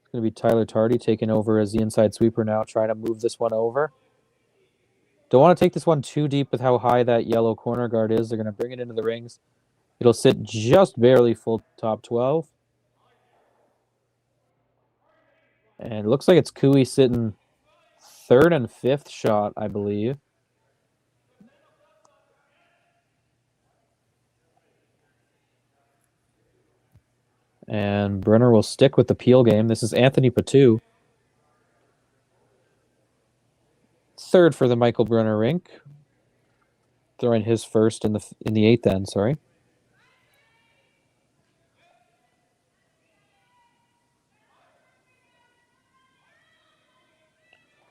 [SPEAKER 1] It's going to be Tyler Tardy taking over as the inside sweeper now, trying to move this one over. Don't want to take this one too deep with how high that yellow corner guard is. They're going to bring it into the rings. It'll sit just barely full top 12. And it looks like it's Cooey sitting 3rd and 5th shot, I believe. And Brunner will stick with the peel game. This is Anthony Patou. 3rd for the Michael Brunner rink. Throwing his first in the 8th end, sorry.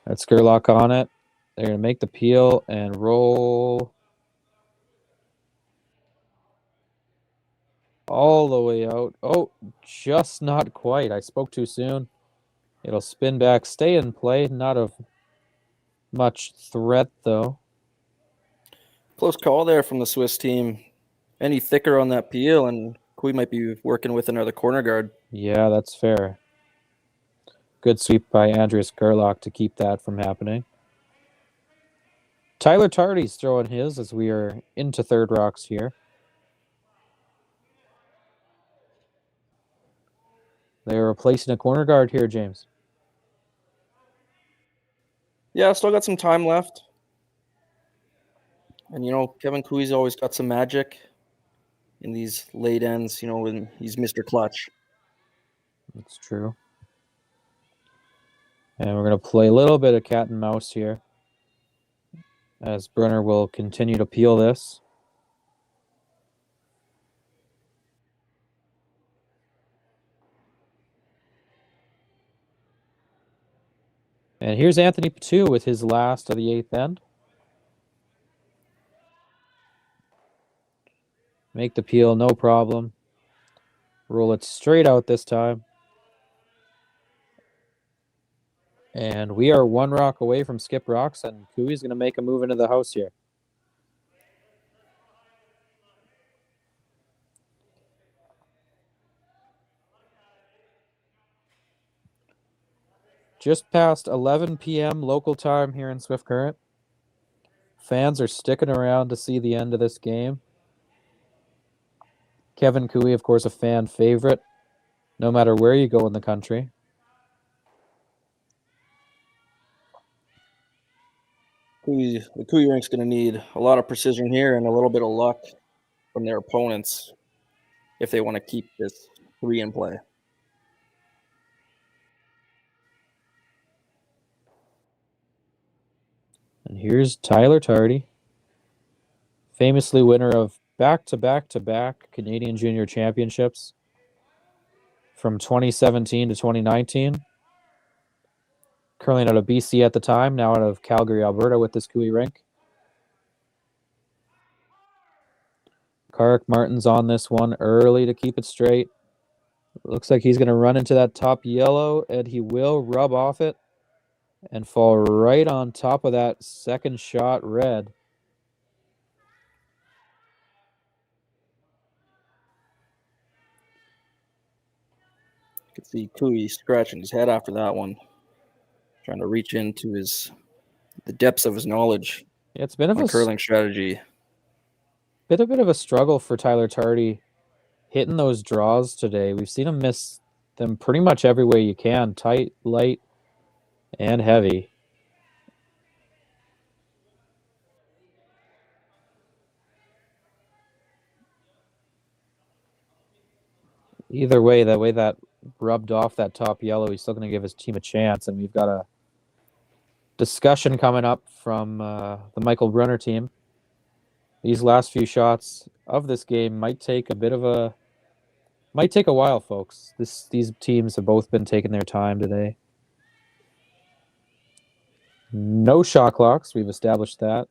[SPEAKER 1] That's Gerlach on it. They're going to make the peel and roll all the way out. Oh, just not quite. I spoke too soon. It'll spin back, stay in play. Not of much threat, though.
[SPEAKER 2] Close call there from the Swiss team. Any thicker on that peel, and Cooey might be working with another corner guard.
[SPEAKER 1] Yeah, that's fair. Good sweep by Andreas Gerlach to keep that from happening. Tyler Tardy's throwing his as we are into third rocks here. They're replacing a corner guard here, James.
[SPEAKER 2] Yeah, still got some time left. And, you know, Kevin Cooey's always got some magic in these late ends, you know, when he's Mr. Clutch.
[SPEAKER 1] That's true. And we're going to play a little bit of cat and mouse here as Brunner will continue to peel this. And here's Anthony Patou with his last of the 8th end. Make the peel, no problem. Roll it straight out this time. And we are one rock away from skip rocks, and Cooey's going to make a move into the house here. Just past 11 p.m. local time here in Swift Current. Fans are sticking around to see the end of this game. Kevin Cooey, of course, a fan favorite, no matter where you go in the country.
[SPEAKER 2] The Cooey rink's going to need a lot of precision here and a little bit of luck from their opponents if they want to keep this 3 in play.
[SPEAKER 1] And here's Tyler Tardy, famously winner of back-to-back-to-back Canadian Junior Championships from 2017 to 2019. Curling out of BC at the time, now out of Calgary, Alberta with this Cooey rink. Kark Martin's on this one early to keep it straight. Looks like he's going to run into that top yellow, and he will rub off it. and fall right on top of that second shot red.
[SPEAKER 2] You could see Cooey scratching his head after that one, trying to reach into the depths of his knowledge.
[SPEAKER 1] Yeah, it's been
[SPEAKER 2] on curling strategy.
[SPEAKER 1] Bit of a struggle for Tyler Tardy hitting those draws today. We've seen him miss them pretty much every way you can, tight, light, and heavy. Either way, the way that rubbed off that top yellow, he's still going to give his team a chance, and we've got a discussion coming up from the Michael Brunner team. These last few shots of this game might take a while, folks. These teams have both been taking their time today. No shot clocks. We've established that.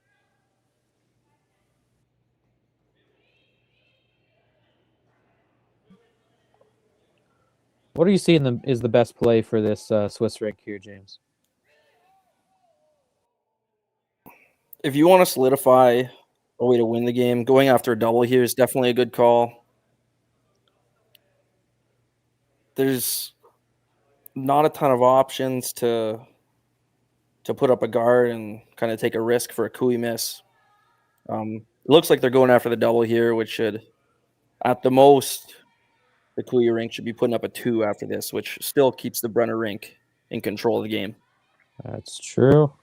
[SPEAKER 1] What are you seeing is the best play for this Swiss rink here, James?
[SPEAKER 2] If you want to solidify a way to win the game, going after a double here is definitely a good call. There's not a ton of options to put up a guard and kind of take a risk for a Cooey miss. It looks like they're going after the double here, which should, at the most, the Cooey rink should be putting up a 2 after this, which still keeps the Brunner rink in control of the game.
[SPEAKER 1] That's true.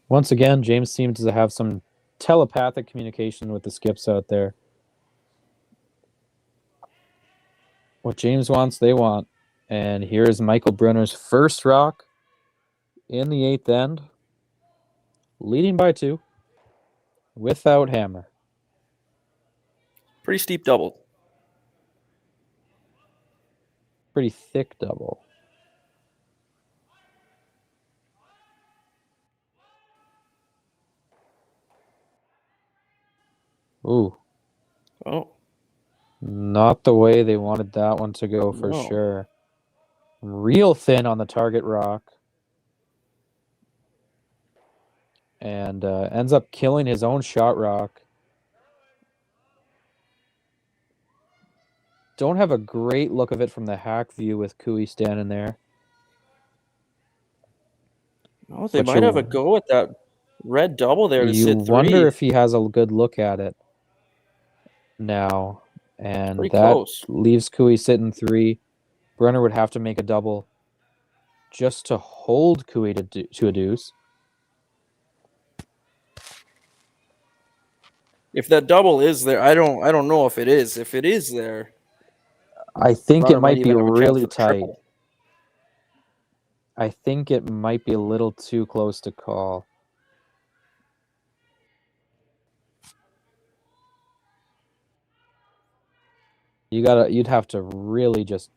[SPEAKER 1] Once again, James seems to have some telepathic communication with the skips out there. What James wants, they want. And here's Michael Brunner's first rock in the 8th end, leading by 2, without hammer.
[SPEAKER 2] Pretty steep double.
[SPEAKER 1] Pretty thick double. Ooh.
[SPEAKER 2] Oh.
[SPEAKER 1] Not the way they wanted that one to go for sure. Real thin on the target rock. And ends up killing his own shot rock. Don't have a great look of it from the hack view with Cooey standing there.
[SPEAKER 2] Oh, they might have a go at that red double there to
[SPEAKER 1] you
[SPEAKER 2] sit 3.
[SPEAKER 1] wonder if he has a good look at it now. And
[SPEAKER 2] Pretty
[SPEAKER 1] that
[SPEAKER 2] close.
[SPEAKER 1] leaves Cooey sitting 3. Brunner would have to make a double just to hold Cooey to a deuce.
[SPEAKER 2] If that double is there, I don't know if it is. If it is there,
[SPEAKER 1] I think
[SPEAKER 2] Brunner
[SPEAKER 1] it might be
[SPEAKER 2] even have a chance
[SPEAKER 1] really
[SPEAKER 2] for the
[SPEAKER 1] tight.
[SPEAKER 2] triple.
[SPEAKER 1] I think it might be a little too close to call. You'd have to really just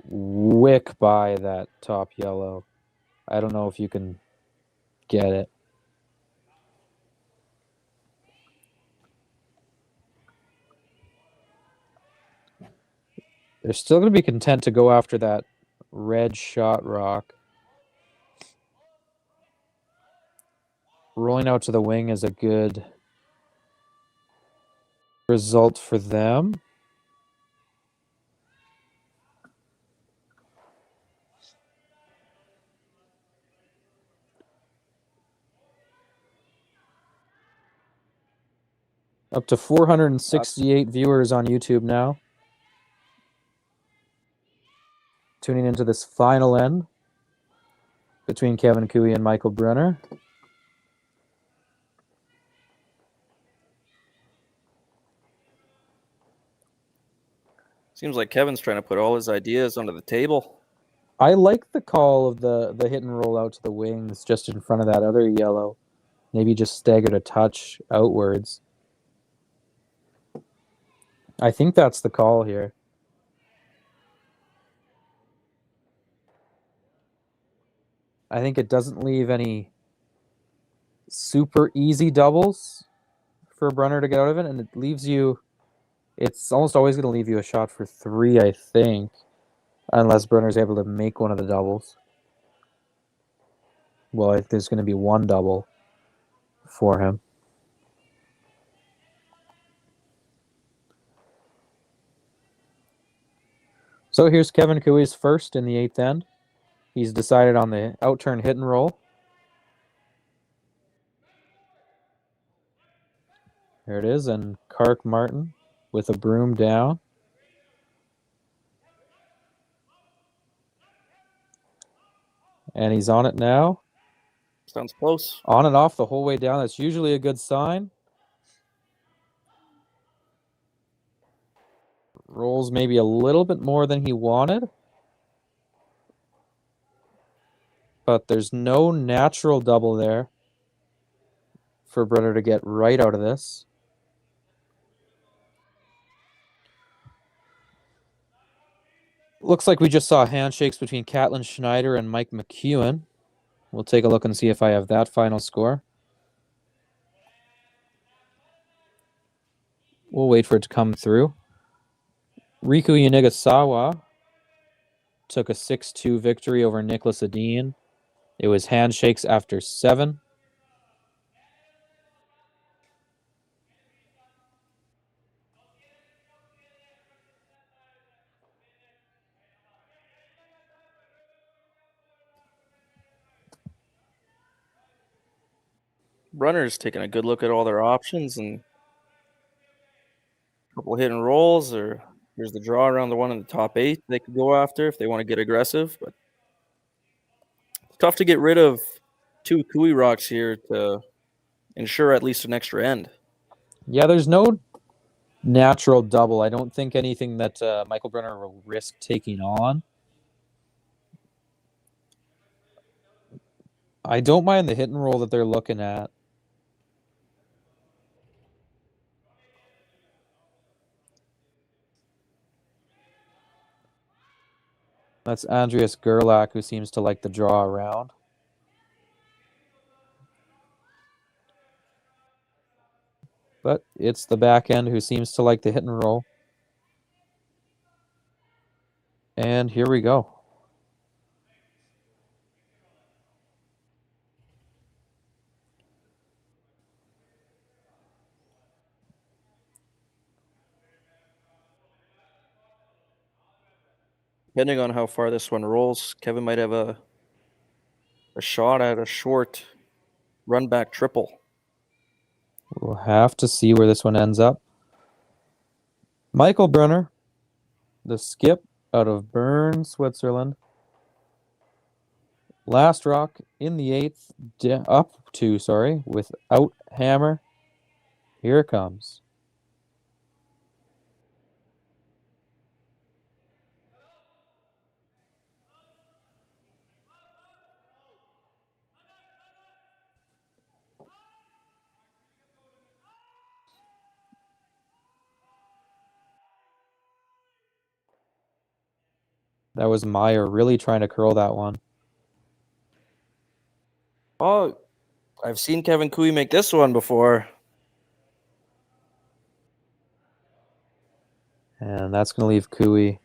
[SPEAKER 1] wick by that top yellow. I don't know if you can get it. They're still going to be content to go after that red shot rock. Rolling out to the wing is a good result for them. Up to 468 viewers on YouTube now. Tuning into this final end between Kevin Cooey and Michael Brunner.
[SPEAKER 2] Seems like Kevin's trying to put all his ideas onto the table.
[SPEAKER 1] I like the call of the hit and roll out to the wings just in front of that other yellow. Maybe just staggered a touch outwards. I think that's the call here. I think it doesn't leave any super easy doubles for Brunner to get out of it, and it leaves you... It's almost always going to leave you a shot for 3, I think. Unless Brunner's able to make one of the doubles. Well, I think there's going to be one double for him. So here's Kevin Cooey's first in the 8th end. He's decided on the out-turn hit and roll. There it is, and Kark Martin with a broom down. And he's on it now.
[SPEAKER 2] Sounds close.
[SPEAKER 1] On and off the whole way down. That's usually a good sign. Rolls maybe a little bit more than he wanted. But there's no natural double there for Brunner to get right out of this. Looks like we just saw handshakes between Catlin Schneider and Mike McEwen. We'll take a look and see if I have that final score. We'll wait for it to come through. Riku Yanigasawa took a 6-2 victory over Nicholas Adine. It was handshakes after 7.
[SPEAKER 2] Brunner's taking a good look at all their options and a couple hit and rolls, or here's the draw around the one in the top 8 they could go after if they want to get aggressive. But it's tough to get rid of 2 Cooey rocks here to ensure at least an extra end.
[SPEAKER 1] Yeah, there's no natural double. I don't think anything that Michael Brunner will risk taking on. I don't mind the hit and roll that they're looking at. That's Andreas Gerlach, who seems to like the draw around. But it's the back end who seems to like the hit and roll. And here we go.
[SPEAKER 2] Depending on how far this one rolls, Kevin might have a shot at a short run back triple.
[SPEAKER 1] We'll have to see where this one ends up. Michael Brunner, the skip out of Bern, Switzerland. Last rock in the 8th, without hammer. Here it comes. That was Meyer really trying to curl that one.
[SPEAKER 2] Oh, I've seen Kevin Cooey make this one before.
[SPEAKER 1] And that's going to leave Cooey.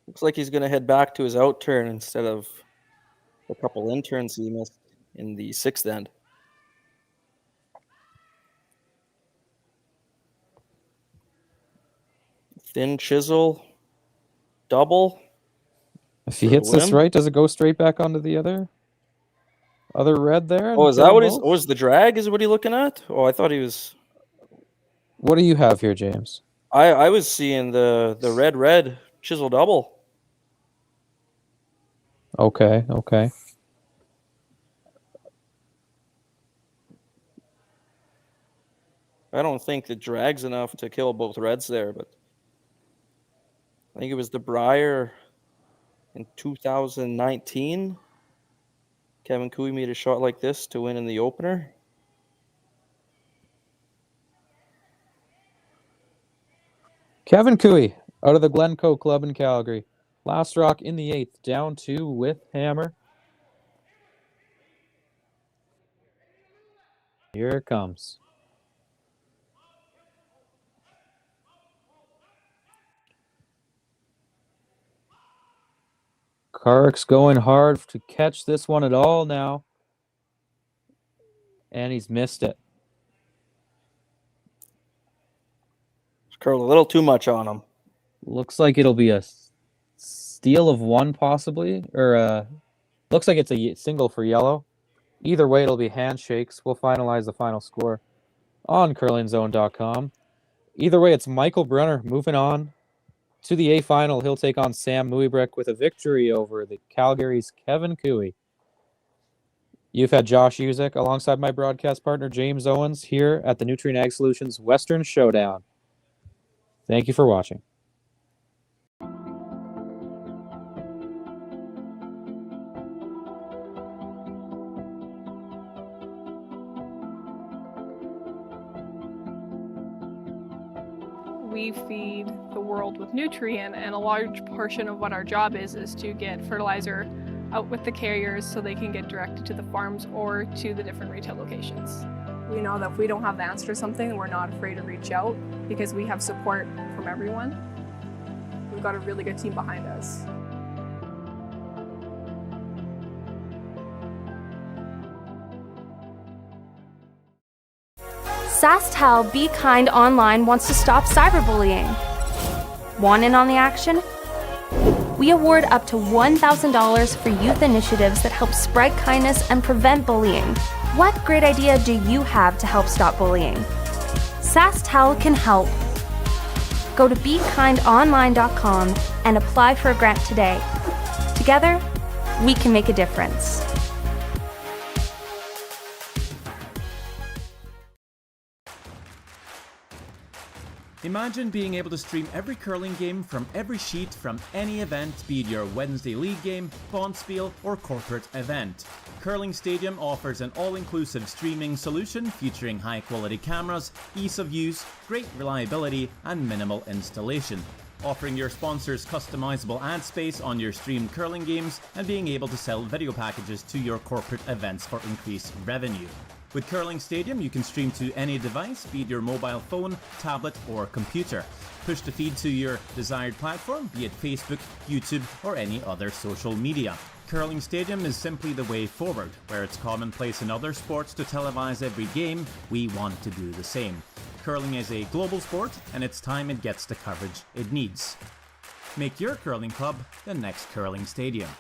[SPEAKER 2] Looks like he's going to head back to his out turn instead of a couple in turns he missed in the 6th end. Thin chisel, double.
[SPEAKER 1] If he hits this right, does it go straight back onto the other red there?
[SPEAKER 2] Oh, is that what he's... Oh, is the drag is what he's looking at? Oh, I thought he was...
[SPEAKER 1] What do you have here, James?
[SPEAKER 2] I was seeing the red chisel double.
[SPEAKER 1] Okay.
[SPEAKER 2] I don't think the drag's enough to kill both reds there, but I think it was the Briar in 2019. Kevin Cooey made a shot like this to win in the opener.
[SPEAKER 1] Kevin Cooey out of the Glencoe Club in Calgary. Last rock in the 8th, down 2 with hammer. Here it comes. Kark's going hard to catch this one at all now. And he's missed it.
[SPEAKER 2] Curled a little too much on him.
[SPEAKER 1] Looks like it'll be a steal of one possibly, or looks like it's a single for yellow. Either way, it'll be handshakes. We'll finalize the final score on curlingzone.com. Either way, it's Michael Brunner moving on to the A final. He'll take on Sam Muybreck with a victory over the Calgary's Kevin Cooey. You've had Josh Uzek alongside my broadcast partner James Owens here at the Nutrien Ag Solutions Western Showdown. Thank you for watching.
[SPEAKER 7] We feed the world with Nutrien, and a large portion of what our job is to get fertilizer out with the carriers so they can get directed to the farms or to the different retail locations. We know that if we don't have the answer to something, we're not afraid to reach out because we have support from everyone. We've got a really good team behind us.
[SPEAKER 5] SaskTel Be Kind Online wants to stop cyberbullying. Want in on the action? We award up to $1,000 for youth initiatives that help spread kindness and prevent bullying. What great idea do you have to help stop bullying? SaskTel can help. Go to BeKindOnline.com and apply for a grant today. Together, we can make a difference.
[SPEAKER 4] Imagine being able to stream every curling game from every sheet from any event, be it your Wednesday league game, bonspiel, or corporate event. Curling Stadium offers an all-inclusive streaming solution featuring high-quality cameras, ease of use, great reliability, and minimal installation. Offering your sponsors customizable ad space on your streamed curling games and being able to sell video packages to your corporate events for increased revenue. With Curling Stadium, you can stream to any device, be it your mobile phone, tablet, or computer. Push the feed to your desired platform, be it Facebook, YouTube, or any other social media. Curling Stadium is simply the way forward. Where it's commonplace in other sports to televise every game, we want to do the same. Curling is a global sport, and it's time it gets the coverage it needs. Make your curling club the next Curling Stadium.